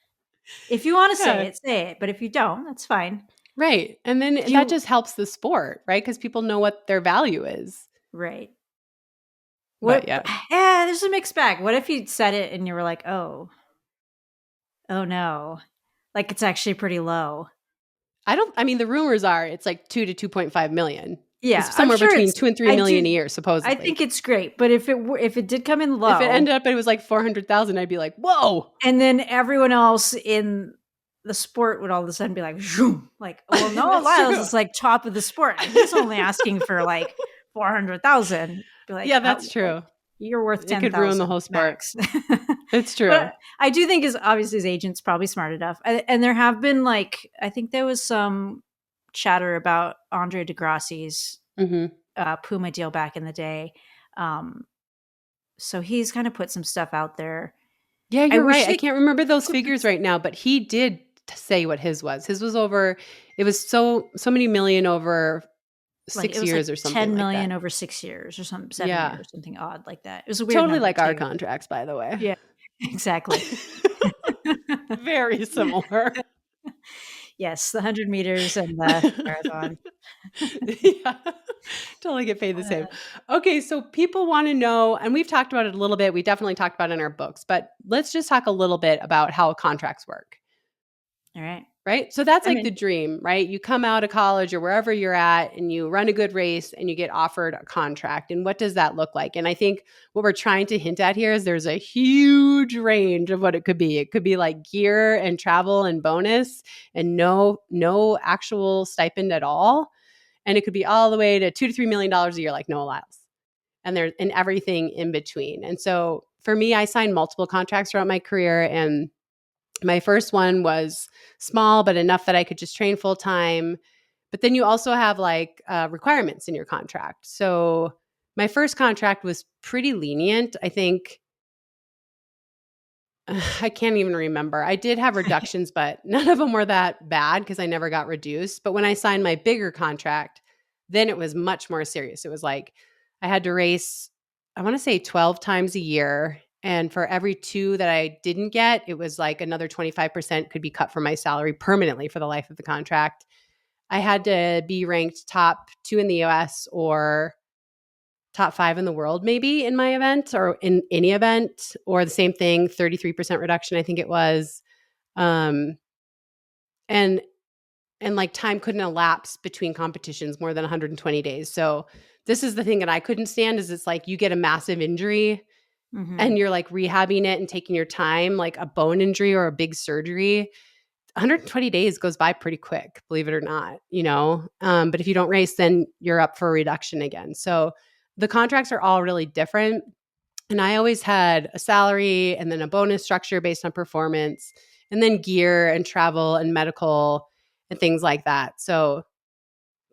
Speaker 2: If you want to say it. But if you don't, that's fine.
Speaker 1: Right. And then that just helps the sport, right? Because people know what their value is.
Speaker 2: Right.
Speaker 1: What?
Speaker 2: Yeah, there's a mixed bag. What if you said it and you were like, oh no, like it's actually pretty low?
Speaker 1: I mean, the rumors are it's like 2 to 2.5 million.
Speaker 2: Yeah,
Speaker 1: it's somewhere between 2 and 3 million a year, supposedly.
Speaker 2: I think it's great, but if it did come in low,
Speaker 1: if it ended up it was like 400,000, I'd be like, whoa!
Speaker 2: And then everyone else in the sport would all of a sudden be like, zoom. Like, well, Noah Lyles is like top of the sport. He's only asking for like 400,000. Like,
Speaker 1: yeah, that's true.
Speaker 2: You're worth 10,000.
Speaker 1: It could ruin the whole sport. It's true.
Speaker 2: But I do think obviously his agent's probably smart enough. And there have been like, I think there was some chatter about Andre DeGrassi's Puma deal back in the day. So he's kind of put some stuff out there.
Speaker 1: Yeah, you're right. I can't remember those figures right now, but he did say what his was. His was over, it was so many million over 6 years or something
Speaker 2: 10
Speaker 1: like
Speaker 2: million
Speaker 1: that.
Speaker 2: Over 6 years or something, 7 years, something odd like that. It was a weird
Speaker 1: totally like
Speaker 2: too.
Speaker 1: Our contracts, by the way.
Speaker 2: Yeah, exactly.
Speaker 1: Very similar.
Speaker 2: Yes, the 100 meters and the marathon.
Speaker 1: Yeah, totally get paid the same. Okay, so people want to know, and we've talked about it a little bit. We definitely talked about it in our books, but let's just talk a little bit about how contracts work.
Speaker 2: All right.
Speaker 1: Right? So that's the dream, right? You come out of college or wherever you're at and you run a good race and you get offered a contract. And what does that look like? And I think what we're trying to hint at here is there's a huge range of what it could be. It could be like gear and travel and bonus and no actual stipend at all. And it could be all the way to $2 to $3 million a year like Noah Lyles. And everything in between. And so for me, I signed multiple contracts throughout my career, and my first one was small, but enough that I could just train full time. But then you also have like requirements in your contract. So my first contract was pretty lenient. I think I can't even remember. I did have reductions, but none of them were that bad because I never got reduced. But when I signed my bigger contract, then it was much more serious. It was like I had to race, I want to say 12 times a year. And for every 2 that I didn't get, it was like another 25% could be cut from my salary permanently for the life of the contract. I had to be ranked top 2 in the US or top 5 in the world, maybe in my event or in any event, or the same thing, 33% reduction, I think it was. And like time couldn't elapse between competitions more than 120 days. So this is the thing that I couldn't stand is it's like you get a massive injury and you're like rehabbing it and taking your time, like a bone injury or a big surgery. 120 days goes by pretty quick, believe it or not, but if you don't race, then you're up for a reduction again. So the contracts are all really different. And I always had a salary and then a bonus structure based on performance and then gear and travel and medical. and things like that. So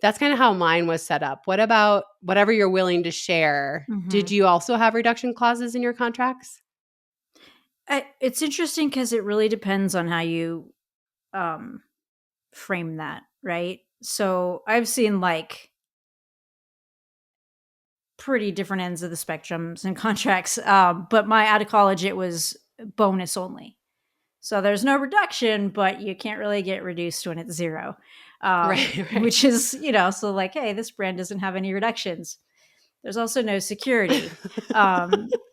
Speaker 1: that's kind of how mine was set up. What about whatever you're willing to share?
Speaker 2: Mm-hmm.
Speaker 1: Did you also have reduction clauses in your contracts?
Speaker 2: It's interesting because it really depends on how you frame that, right? So I've seen like pretty different ends of the spectrums and contracts. But my out of college, it was bonus only. So there's no reduction, but you can't really get reduced when it's zero.
Speaker 1: Right.
Speaker 2: Which is, so like, hey, this brand doesn't have any reductions. There's also no security.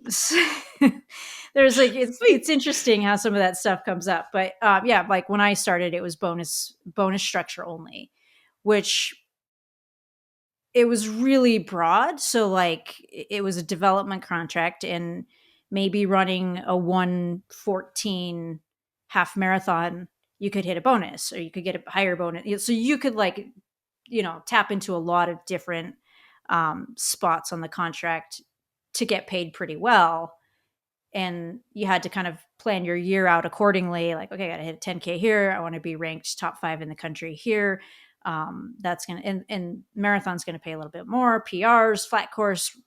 Speaker 2: So there's like, it's interesting how some of that stuff comes up. But yeah, like when I started, it was bonus structure only, which it was really broad. So like it was a development contract, and maybe running a 1:14 half marathon, you could hit a bonus, or you could get a higher bonus. So you could like, tap into a lot of different spots on the contract to get paid pretty well. And you had to kind of plan your year out accordingly. Like, okay, I got to hit a 10K here. I want to be ranked top 5 in the country here. That's going to, and marathon's going to pay a little bit more. PRs, flat course,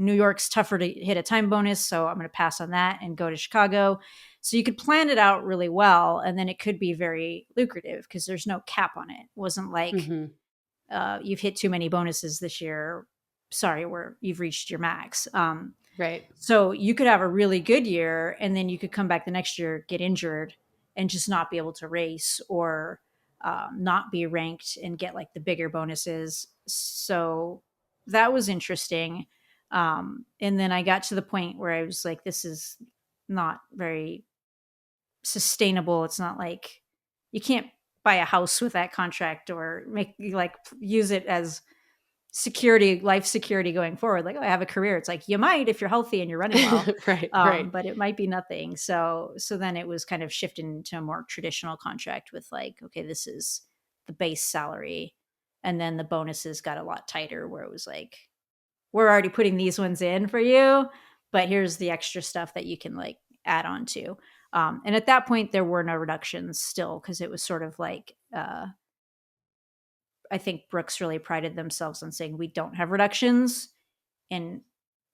Speaker 2: New York's tougher to hit a time bonus. So I'm going to pass on that and go to Chicago. So you could plan it out really well. And then it could be very lucrative because there's no cap on it. It wasn't like you've hit too many bonuses this year. Sorry, you've reached your max.
Speaker 1: Right.
Speaker 2: So you could have a really good year, and then you could come back the next year, get injured, and just not be able to race, or not be ranked and get like the bigger bonuses. So that was interesting. And then I got to the point where I was like, this is not very sustainable. It's not like you can't buy a house with that contract or use it as security, life security going forward. Like, oh, I have a career. It's like, you might, if you're healthy and you're running well,
Speaker 1: right.
Speaker 2: But it might be nothing. So then it was kind of shifting to a more traditional contract with like, okay, this is the base salary. And then the bonuses got a lot tighter, where it was like, we're already putting these ones in for you, but here's the extra stuff that you can like add on to. And at that point there were no reductions still, because it was sort of like, I think Brooks really prided themselves on saying, we don't have reductions. And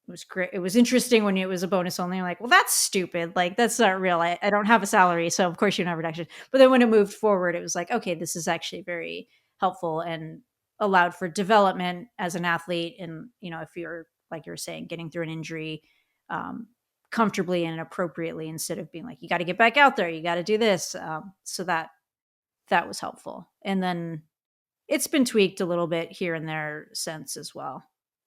Speaker 2: it was great. It was interesting when it was a bonus only. I'm like, well, that's stupid. Like, that's not real. I don't have a salary. So of course you don't have reduction. But then when it moved forward, it was like, okay, this is actually very helpful and allowed for development as an athlete. And, if you're, like you were saying, getting through an injury comfortably and appropriately, instead of being like, you got to get back out there, you got to do this. So that was helpful. And then it's been tweaked a little bit here and there since as well.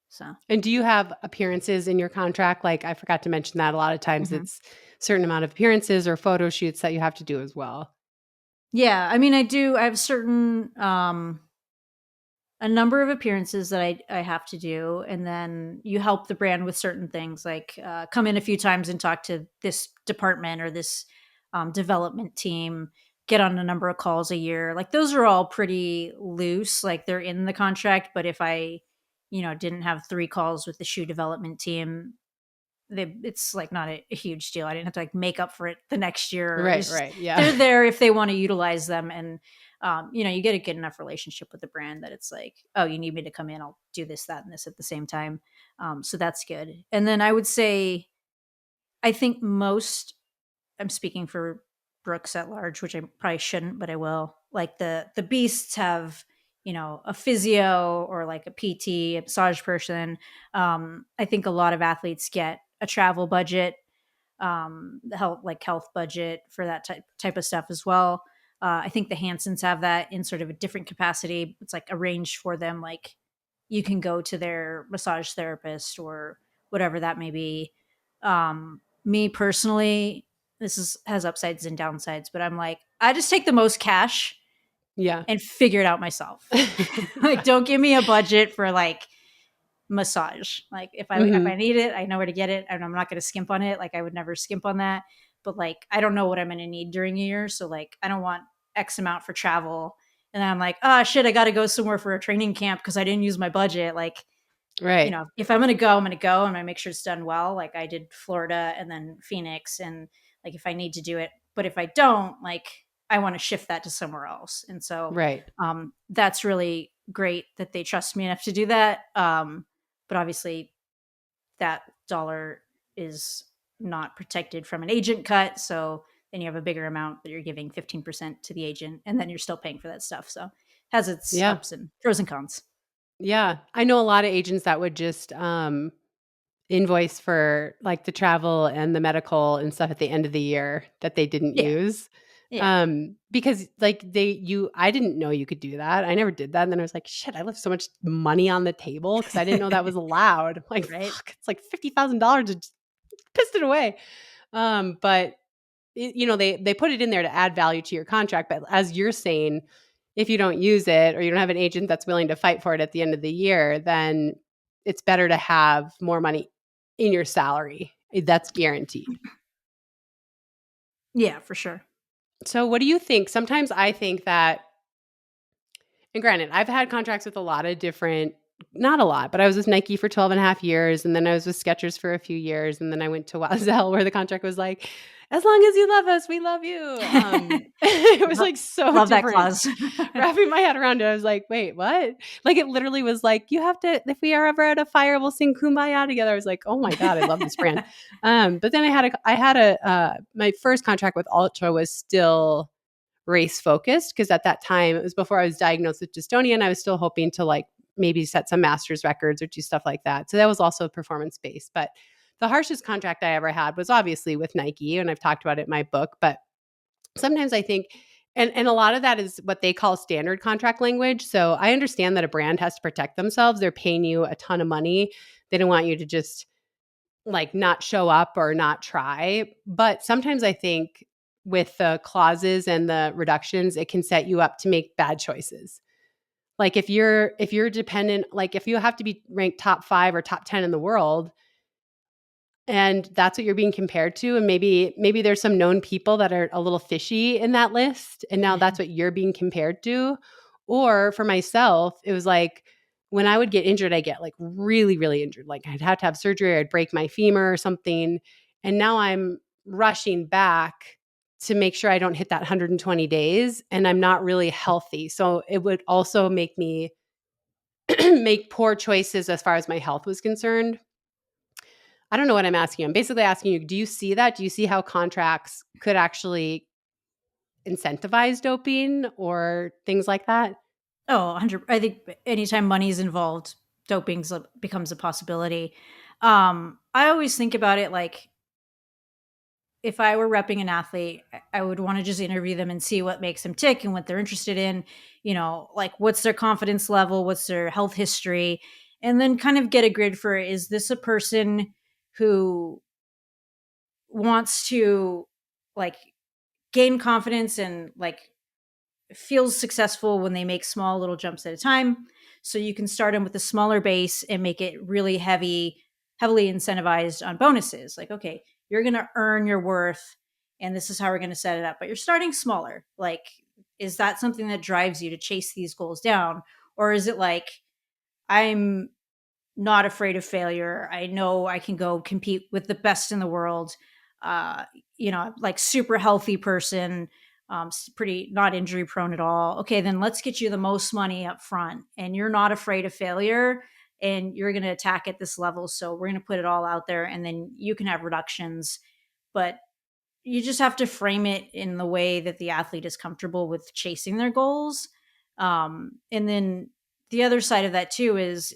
Speaker 2: So,
Speaker 1: and do you have appearances in your contract? Like, I forgot to mention that a lot of times it's a certain amount of appearances or photo shoots that you have to do as well.
Speaker 2: Yeah. I mean, I have certain, a number of appearances that I have to do. And then you help the brand with certain things, like come in a few times and talk to this department or this development team, get on a number of calls a year. Like, those are all pretty loose. Like, they're in the contract, but if I, didn't have 3 calls with the shoe development team, it's like not a huge deal. I didn't have to like make up for it the next year.
Speaker 1: Right. Yeah.
Speaker 2: They're there if they want to utilize them. And, you get a good enough relationship with the brand that it's like, oh, you need me to come in, I'll do this, that, and this at the same time. So that's good. And then I would say, I think I'm speaking for Brooks at large, which I probably shouldn't, but I will. Like the beasts have, a physio or like a PT, a massage person. I think a lot of athletes get a travel budget, health budget for that type of stuff as well. I think the Hansons have that in sort of a different capacity. It's like arranged for them. Like, you can go to their massage therapist or whatever that may be. Me personally, has upsides and downsides, but I'm like, I just take the most cash and figure it out myself. Like, don't give me a budget for like massage. Like, if I need it, I know where to get it, and I'm not going to skimp on it. Like, I would never skimp on that. But like, I don't know what I'm going to need during a year, so like, I don't want X amount for travel, and then I'm like, oh shit, I got to go somewhere for a training camp because I didn't use my budget. Like,
Speaker 1: right.
Speaker 2: If I'm going to go, I'm going to go. I'm going to make sure it's done well. Like, I did Florida and then Phoenix, and like, if I need to do it, but if I don't, like, I want to shift that to somewhere else. And so
Speaker 1: Right.
Speaker 2: that's really great that they trust me enough to do that. But obviously that dollar is not protected from an agent cut. So then you have a bigger amount that you're giving 15% to the agent, and then you're still paying for that stuff. So it has its
Speaker 1: Yeah.
Speaker 2: ups and pros and cons.
Speaker 1: Yeah. I know a lot of agents that would just invoice for like the travel and the medical and stuff at the end of the year that they didn't
Speaker 2: Yeah.
Speaker 1: use.
Speaker 2: Yeah.
Speaker 1: Because like I didn't know you could do that. I never did that. And then I was like, shit, I left so much money on the table because I didn't know that was allowed. I'm like,
Speaker 2: Right.
Speaker 1: fuck, it's like $50,000 to just pissed it away. But they put it in there to add value to your contract. But as you're saying, if you don't use it or you don't have an agent that's willing to fight for it at the end of the year, then it's better to have more money in your salary. That's guaranteed.
Speaker 2: Yeah, for sure.
Speaker 1: So what do you think? Sometimes I think that, and granted, I've had contracts with a lot of different, not a lot, but I was with Nike for 12 and a half years. And then I was with Skechers for a few years. And then I went to Wazelle where the contract was like, as long as you love us, we love you. It was like so
Speaker 2: love
Speaker 1: different.
Speaker 2: That clause.
Speaker 1: Wrapping my head around it, I was like, wait, what? Like it literally was like, you have to, if we are ever at a fire, we'll sing Kumbaya together. I was like, oh my God, I love this brand. But then I had my first contract with Ultra was still race focused because at that time it was before I was diagnosed with dystonia and I was still hoping to like maybe set some masters records or do stuff like that. So that was also performance based. But the harshest contract I ever had was obviously with Nike, and I've talked about it in my book. But sometimes I think, and a lot of that is what they call standard contract language. So I understand that a brand has to protect themselves. They're paying you a ton of money. They don't want you to just like not show up or not try. But sometimes I think with the clauses and the reductions, it can set you up to make bad choices. Like if you're dependent, like if you have to be ranked top 5 or top 10 in the world, and that's what you're being compared to, and maybe there's some known people that are a little fishy in that list, and now that's what you're being compared to. Or for myself, it was like when I would get injured, I get like really, really injured. Like I'd have to have surgery, or I'd break my femur or something. And now I'm rushing back to make sure I don't hit that 120 days, and I'm not really healthy. So it would also make me make poor choices as far as my health was concerned. I don't know what I'm asking. I'm basically asking you, do you see that? Do you see how contracts could actually incentivize doping or things like that?
Speaker 2: Oh, 100. I think anytime money is involved, doping becomes a possibility. I always think about it like if I were repping an athlete, I would want to just interview them and see what makes them tick and what they're interested in, like what's their confidence level, what's their health history, and then kind of get a grid for, is this a person who wants to like gain confidence and like feels successful when they make small little jumps at a time. So you can start them with a smaller base and make it really heavily incentivized on bonuses. Like, okay, you're going to earn your worth and this is how we're going to set it up. But you're starting smaller. Like, is that something that drives you to chase these goals down? Or is it like, I'm not afraid of failure. I know I can go compete with the best in the world. Like super healthy person, pretty not injury prone at all. Okay, then let's get you the most money up front, and you're not afraid of failure, and you're going to attack at this level. So we're going to put it all out there, and then you can have reductions, but you just have to frame it in the way that the athlete is comfortable with chasing their goals. And then the other side of that too is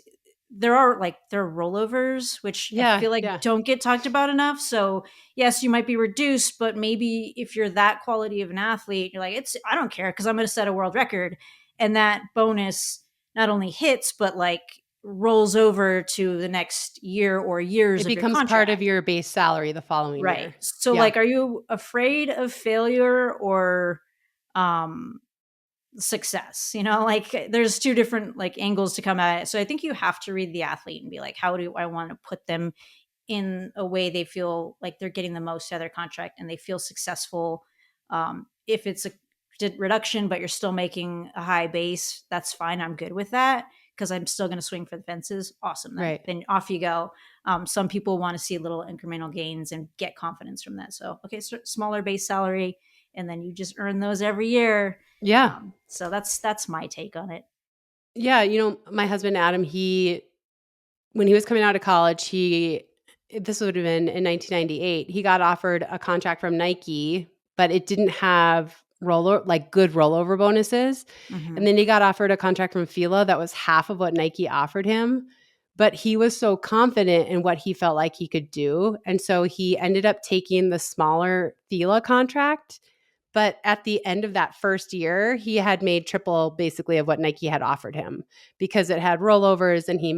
Speaker 2: there are rollovers, which I feel like don't get talked about enough. So yes, you might be reduced, but maybe if you're that quality of an athlete, you're like, I don't care because I'm going to set a world record. And that bonus not only hits, but like rolls over to the next year or years.
Speaker 1: It becomes part of your base salary the following year.
Speaker 2: So like, are you afraid of failure or success? Like there's two different like angles to come at it. So I think you have to read the athlete and be like, how do I want to put them in a way they feel like they're getting the most out of their contract and they feel successful. If it's a reduction, but you're still making a high base, that's fine. I'm good with that because I'm still going to swing for the fences. Awesome. Then off you go. Some people want to see little incremental gains and get confidence from that. So, okay, so smaller base salary and then you just earn those every year.
Speaker 1: Yeah.
Speaker 2: So that's my take on it.
Speaker 1: Yeah. My husband, Adam, when he was coming out of college, this would have been in 1998, he got offered a contract from Nike, but it didn't have good rollover bonuses.
Speaker 2: Mm-hmm.
Speaker 1: And then he got offered a contract from Fila that was half of what Nike offered him. But he was so confident in what he felt like he could do. And so he ended up taking the smaller Fila contract. But at the end of that first year, he had made triple basically of what Nike had offered him because it had rollovers and he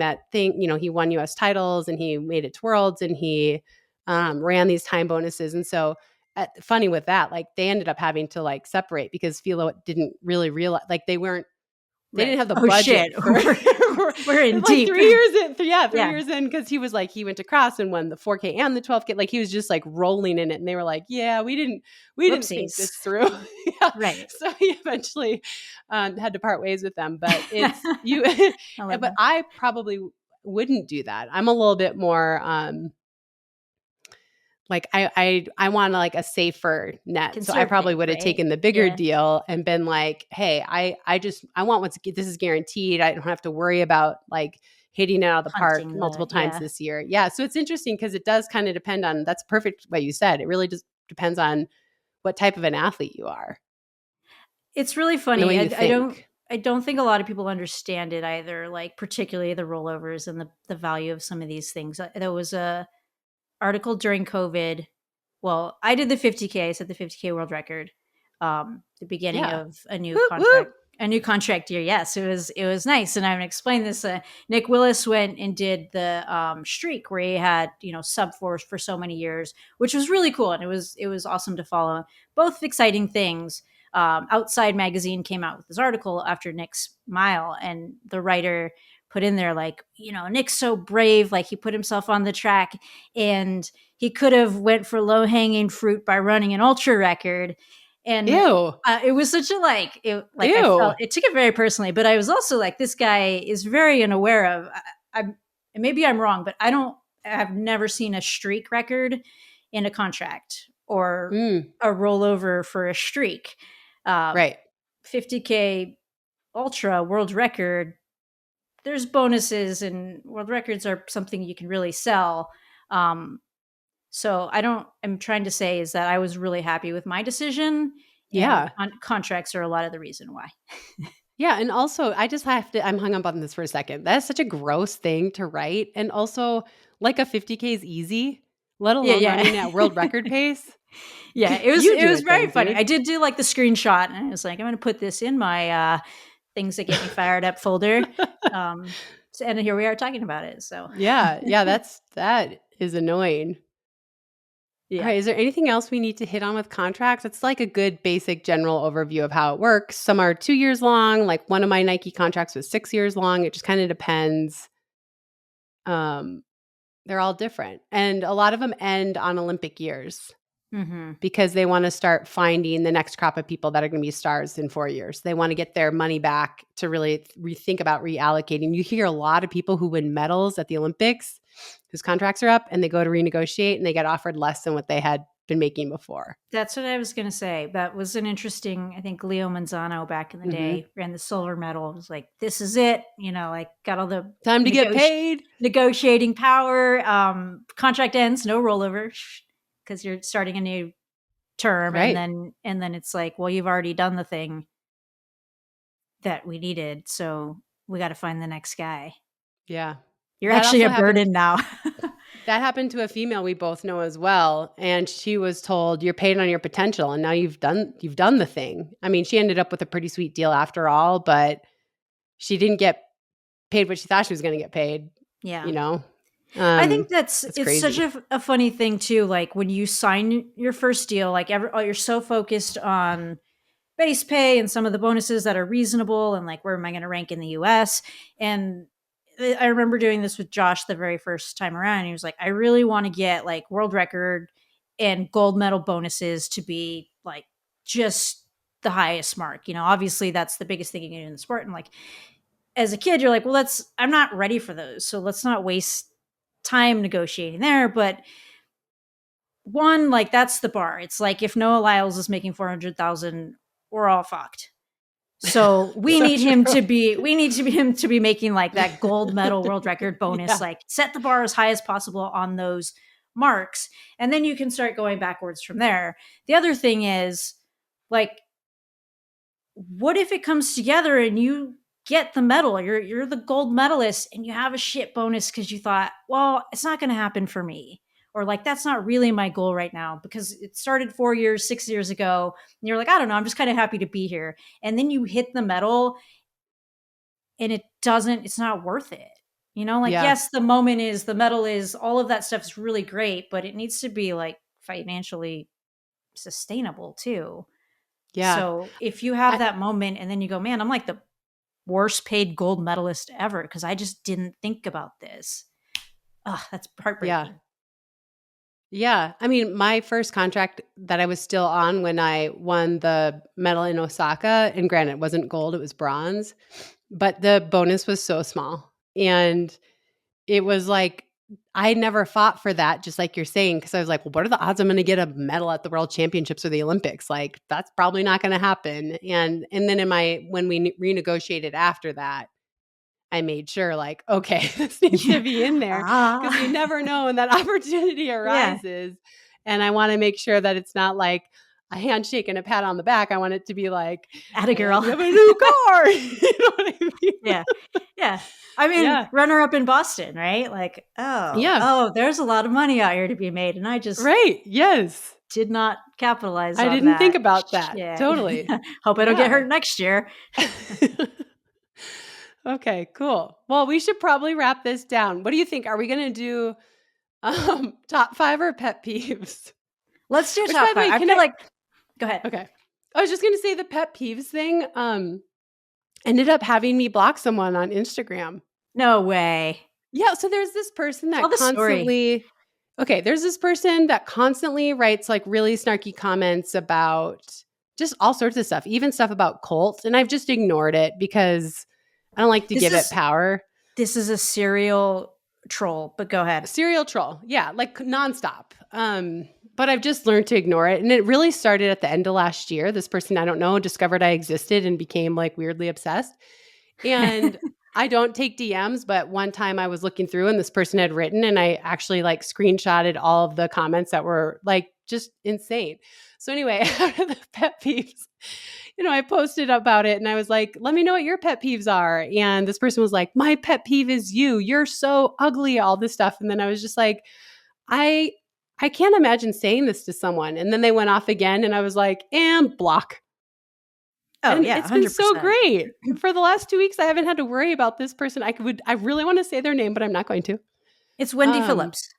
Speaker 1: he won US titles and he made it to Worlds and he ran these time bonuses. And so funny with that, like they ended up having to like separate because Philo didn't really realize, like they didn't have the budget
Speaker 2: shit.
Speaker 1: For
Speaker 2: we're in
Speaker 1: like
Speaker 2: deep.
Speaker 1: 3 years in. Three years in, because he was like, he went to cross and won the 4K and the 12K. Like he was just like rolling in it. And they were like, yeah, we didn't think this through. Yeah.
Speaker 2: Right.
Speaker 1: So he eventually had to part ways with them. But it's but I probably wouldn't do that. I'm a little bit more like I want like a safer net. So I probably would have taken the bigger deal and been like, hey, I want this is guaranteed. I don't have to worry about like hitting it out of the park multiple times this year. Yeah. So it's interesting because it does kind of depend on, that's perfect what you said. It really just depends on what type of an athlete you are.
Speaker 2: It's really funny. I don't think a lot of people understand it either, like particularly the rollovers and the value of some of these things. There was a article during COVID. Well, I did the 50K. I set the 50K world record. The beginning of a new contract, a new contract year. Yes, it was nice. And I'm gonna explain this. Nick Willis went and did the streak where he had sub fours for so many years, which was really cool, and it was awesome to follow. Both exciting things. Outside Magazine came out with this article after Nick's mile, and the writer put in there like, Nick's so brave, like he put himself on the track and he could have went for low hanging fruit by running an ultra record. And it was such a I felt, it took it very personally, but I was also like, this guy is very unaware of, and maybe I'm wrong, but I've never seen a streak record in a contract or a rollover for a streak.
Speaker 1: Right.
Speaker 2: 50K ultra world record, there's bonuses, and world records are something you can really sell. So I'm trying to say is that I was really happy with my decision.
Speaker 1: Yeah.
Speaker 2: Contracts are a lot of the reason why.
Speaker 1: Yeah. And also I'm hung up on this for a second. That's such a gross thing to write. And also like a 50K is easy, let alone running at world record pace.
Speaker 2: Yeah. It was very funny. Dude. I did do like the screenshot and I was like, I'm going to put this in my, things that get me fired up folder. And here we are talking about it. So
Speaker 1: yeah, that is annoying. Yeah. All right. Is there anything else we need to hit on with contracts? It's like a good basic general overview of how it works. Some are 2 years long. Like one of my Nike contracts was 6 years long. It just kind of depends. They're all different. And a lot of them end on Olympic years. Mm-hmm. Because they want to start finding the next crop of people that are going to be stars in 4 years. They want to get their money back to really rethink about reallocating. You hear a lot of people who win medals at the Olympics whose contracts are up and they go to renegotiate and they get offered less than what they had been making before.
Speaker 2: That's what I was going to say. That was an interesting, I think Leo Manzano back in the day ran the silver medal. It was like, this is it. Like got all the
Speaker 1: time to get paid,
Speaker 2: negotiating power. Contract ends, no rollover. Because you're starting a new term, right. and then it's like, well, you've already done the thing that we needed, so we got to find the next guy.
Speaker 1: Yeah,
Speaker 2: you're actually a burden now.
Speaker 1: That happened to a female we both know as well, and she was told, "You're paid on your potential," and now you've done the thing. I mean, she ended up with a pretty sweet deal after all, but she didn't get paid what she thought she was going to get paid.
Speaker 2: Yeah, I think it's crazy. Such a funny thing too. Like when you sign your first deal, like you're so focused on base pay and some of the bonuses that are reasonable and like, where am I going to rank in the US? And I remember doing this with Josh the very first time around. He was like, I really want to get like world record and gold medal bonuses to be like just the highest mark. Obviously that's the biggest thing you can do in the sport. And like, as a kid, you're like, well, I'm not ready for those. So let's not waste time negotiating there. But one, like that's the bar. It's like if Noah Lyles is making 400,000, we're all fucked. So we need him to be making like that gold medal world record bonus, like set the bar as high as possible on those marks. And then you can start going backwards from there. The other thing is like, what if it comes together and you get the medal? You're the gold medalist and you have a shit bonus because you thought, well, it's not going to happen for me. Or like, that's not really my goal right now because it started 4 years, 6 years ago. And you're like, I don't know, I'm just kind of happy to be here. And then you hit the medal and it's not worth it. You know, like, yes, the medal is, all of that stuff is really great, but it needs to be like financially sustainable too.
Speaker 1: Yeah.
Speaker 2: So if you have that moment and then you go, man, I'm like the worst paid gold medalist ever because I just didn't think about this. Oh, that's heartbreaking.
Speaker 1: Yeah. I mean, my first contract that I was still on when I won the medal in Osaka, and granted, it wasn't gold, it was bronze, but the bonus was so small. And it was like, I never fought for that, just like you're saying, because I was like, well, what are the odds I'm going to get a medal at the World Championships or the Olympics? Like, that's probably not going to happen. And then when we renegotiated after that, I made sure, like, okay, this needs to be in there because you never know when that opportunity arises. And I want to make sure that it's not like a handshake and a pat on the back. I want it to be like,
Speaker 2: atta girl,
Speaker 1: you have a new car. You know what I mean?
Speaker 2: Yeah. I mean, runner up in Boston, right? Like, there's a lot of money out here to be made. And I just did not capitalize on that.
Speaker 1: I didn't think about that. Yeah. Totally.
Speaker 2: Hope I don't get hurt next year.
Speaker 1: Okay, cool. Well, we should probably wrap this down. What do you think? Are we going to do top 5 or pet peeves?
Speaker 2: Let's do top 5. I feel like, go ahead.
Speaker 1: Okay. I was just going to say the pet peeves thing ended up having me block someone on Instagram.
Speaker 2: No way.
Speaker 1: Yeah. So there's this person that there's this person that constantly writes like really snarky comments about just all sorts of stuff, even stuff about Colt. And I've just ignored it because I don't like to give it power.
Speaker 2: This is a serial troll, but go ahead.
Speaker 1: Serial troll. Yeah. Like nonstop. But I've just learned to ignore it. And it really started at the end of last year. This person I don't know discovered I existed and became like weirdly obsessed. And I don't take DMs, but one time I was looking through and this person had written and I actually like screenshotted all of the comments that were like just insane. So anyway, out of the pet peeves, I posted about it and I was like, let me know what your pet peeves are. And this person was like, my pet peeve is you. You're so ugly, all this stuff. And then I was just like, I can't imagine saying this to someone. And then they went off again and I was like, and block.
Speaker 2: Oh,
Speaker 1: and
Speaker 2: yeah,
Speaker 1: it's been 100%. So great. For the last 2 weeks, I haven't had to worry about this person. I really want to say their name, but I'm not going to.
Speaker 2: It's Wendy Phillips.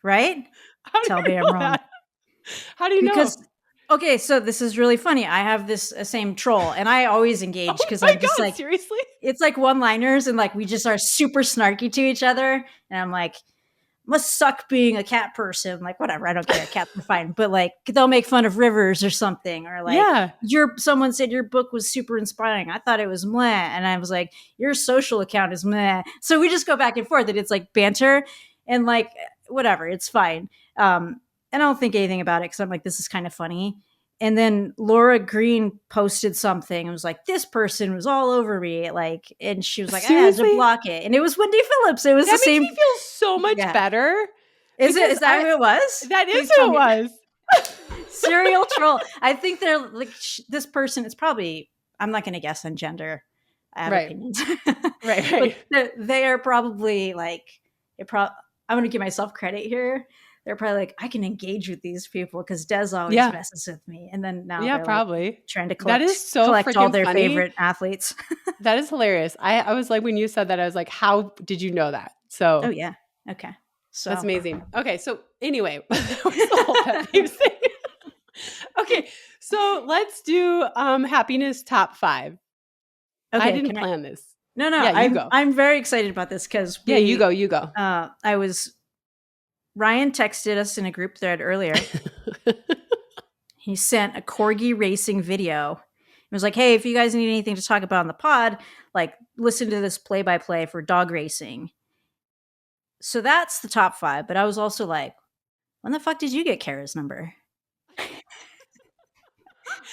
Speaker 2: Right? Tell me I'm wrong.
Speaker 1: That? How do you know?
Speaker 2: Okay, so this is really funny. I have this same troll, and I always engage because I'm just like,
Speaker 1: seriously?
Speaker 2: It's like one-liners, and like we just are super snarky to each other. And I'm like, must suck being a cat person. Like, whatever, I don't care. Cats are fine. But like, they'll make fun of rivers or something. Or like, someone said your book was super inspiring. I thought it was meh. And I was like, your social account is meh. So we just go back and forth, and it's like banter and like, whatever, it's fine. And I don't think anything about it because I'm like, this is kind of funny. And then Laura Green posted something and was like, this person was all over me. Like, and she was like, I had to block it. And it was Wendy Phillips. It was the same.
Speaker 1: That makes me feel so much better.
Speaker 2: Is that who it was?
Speaker 1: That is who it was.
Speaker 2: Serial troll. I think they're like, this person is probably, I'm not going to guess on gender. I have opinions.
Speaker 1: Right.
Speaker 2: But they are probably like, I'm going to give myself credit here. They're probably like, I can engage with these people because Des always messes with me. And then now they're
Speaker 1: probably
Speaker 2: like trying to collect,
Speaker 1: that is so
Speaker 2: collect all their
Speaker 1: funny.
Speaker 2: favorite athletes.
Speaker 1: That is hilarious. I was like, when you said that, I was like, how did you know that? So,
Speaker 2: oh yeah. Okay. So
Speaker 1: that's amazing. Okay. So anyway, that was the whole pet peeve thing. Okay. So let's do happiness top 5. Okay, I didn't plan this.
Speaker 2: No. Yeah, you go. I'm very excited about this because
Speaker 1: you go.
Speaker 2: Ryan texted us in a group thread earlier. He sent a corgi racing video. It was like, hey, if you guys need anything to talk about on the pod, like listen to this play-by-play for dog racing. So that's the top 5. But I was also like, when the fuck did you get Kara's number?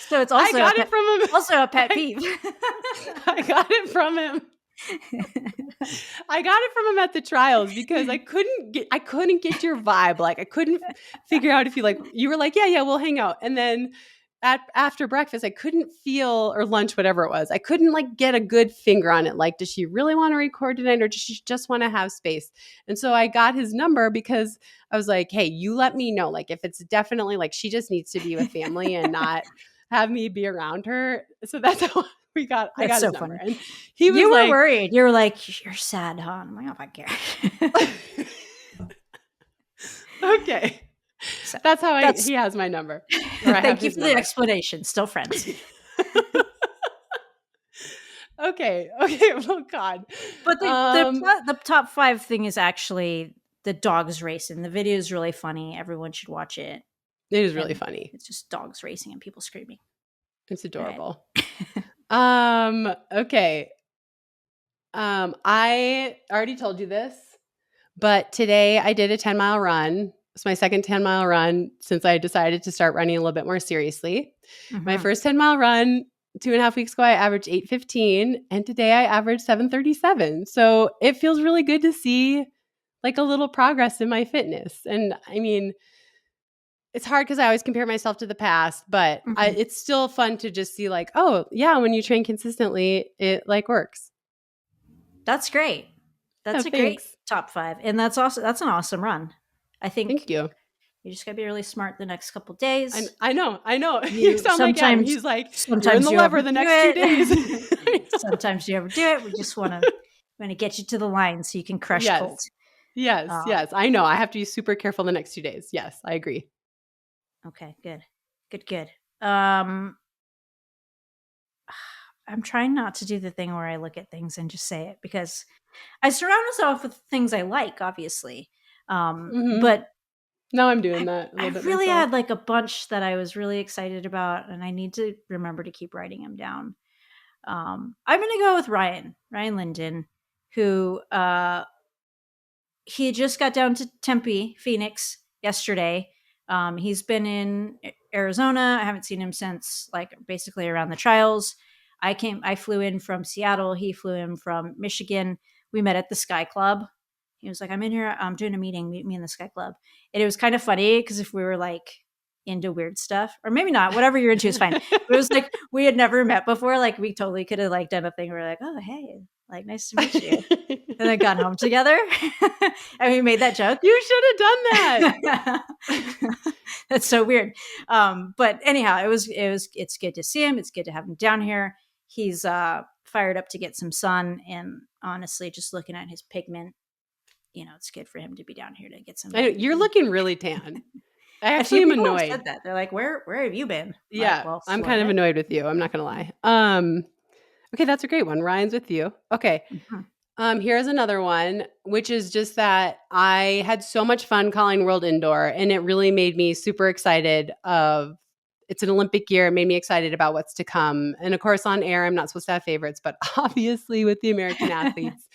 Speaker 2: So it's also a pet peeve.
Speaker 1: I got it from him. I got it from him at the trials because I couldn't get your vibe. Like I couldn't figure out if you were like, yeah, we'll hang out. And then after breakfast, I couldn't feel, or lunch, whatever it was, I couldn't like get a good finger on it. Like, does she really want to record tonight or does she just want to have space? And so I got his number because I was like, hey, you let me know. Like if it's definitely like she just needs to be with family and not have me be around her. So that's how I got his number.
Speaker 2: Funny.
Speaker 1: And he was
Speaker 2: you were worried. You were like, you're sad, huh? I'm like, oh, I care.
Speaker 1: Okay. So that's how he has my number.
Speaker 2: Thank you for the explanation. Still friends.
Speaker 1: Okay. Oh God.
Speaker 2: But the top 5 thing is actually the dogs racing. The video is really funny. Everyone should watch it.
Speaker 1: It is really funny.
Speaker 2: It's just dogs racing and people screaming.
Speaker 1: It's adorable. Okay. I already told you this, but today I did a 10-mile run. It's my second 10-mile run since I decided to start running a little bit more seriously. Mm-hmm. My first 10-mile run 2.5 weeks ago, I averaged 8:15, and today I averaged 7:37. So it feels really good to see like a little progress in my fitness. And I mean, it's hard because I always compare myself to the past, but it's still fun to just see like, oh yeah, when you train consistently, it like works.
Speaker 2: That's great. That's great top 5. And that's an awesome run. I think.
Speaker 1: Thank you.
Speaker 2: You just gotta be really smart the next couple days.
Speaker 1: I know. You sound like Adam. He's like, you're in the lever the next 2 days.
Speaker 2: Sometimes you overdo it. We just want to get you to the line so you can crush Colt.
Speaker 1: Yes. I know. I have to be super careful the next 2 days. Yes, I agree.
Speaker 2: Okay, good. I'm trying not to do the thing where I look at things and just say it because I surround myself with things I like, obviously. But
Speaker 1: now I'm doing that.
Speaker 2: I really had like a bunch that I was really excited about, and I need to remember to keep writing them down. I'm going to go with Ryan Linden, who he just got down to Tempe, Phoenix yesterday. He's been in Arizona. I haven't seen him since like basically around the trials. I flew in from Seattle. He flew in from Michigan. We met at the Sky Club. He was like, I'm in here. I'm doing a meeting. Meet me in the Sky Club. And it was kind of funny because if we were like into weird stuff, or maybe not, whatever you're into is fine. But it was like we had never met before. Like we totally could have like done a thing where we're like, oh, hey, like nice to meet you. And then got home together. And we made that joke.
Speaker 1: You should have done that.
Speaker 2: That's so weird. But anyhow, it's good to see him. It's good to have him down here. He's fired up to get some sun, and honestly, just looking at his pigment, it's good for him to be down here to get some.
Speaker 1: You're looking really tan. I actually am annoyed.
Speaker 2: Said that. They're like, where have you been?
Speaker 1: Yeah,
Speaker 2: like, well,
Speaker 1: I'm kind of annoyed with you. I'm not going to lie. Okay, that's a great one. Ryan's with you. Okay. Here's another one, which is just that I had so much fun calling World Indoor, and it really made me super excited it's an Olympic year. It made me excited about what's to come. And of course, on air, I'm not supposed to have favorites, but obviously with the American athletes,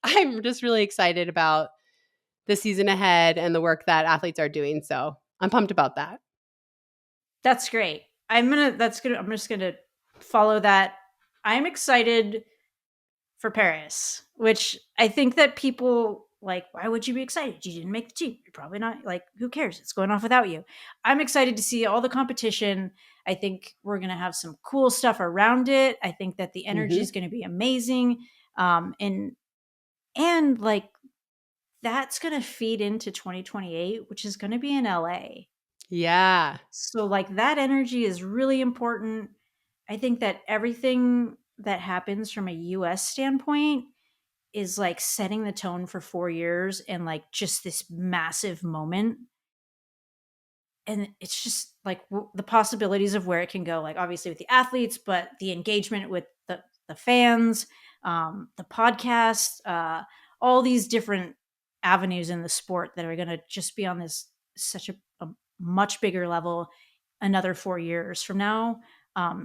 Speaker 1: I'm just really excited about the season ahead and the work that athletes are doing. So I'm pumped about that.
Speaker 2: That's great. I'm just gonna follow that. I'm excited for Paris, which I think that people like, why would you be excited? You didn't make the team. You're probably not, like, who cares? It's going off without you. I'm excited to see all the competition. I think we're going to have some cool stuff around it. I think that the energy is going to be amazing. And like, that's going to feed into 2028, which is going to be in LA.
Speaker 1: Yeah.
Speaker 2: So like that energy is really important. I think that everything that happens from a US standpoint is like setting the tone for 4 years and like just this massive moment. And it's just like the possibilities of where it can go, like obviously with the athletes, but the engagement with the fans, the podcast, all these different avenues in the sport that are going to just be on this such a much bigger level another 4 years from now.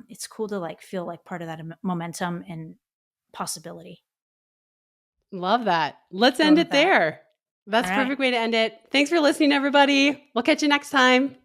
Speaker 2: It's cool to like feel like part of that momentum and possibility.
Speaker 1: Love that. Let's end it there. That's a perfect way to end it. Thanks for listening, everybody. We'll catch you next time.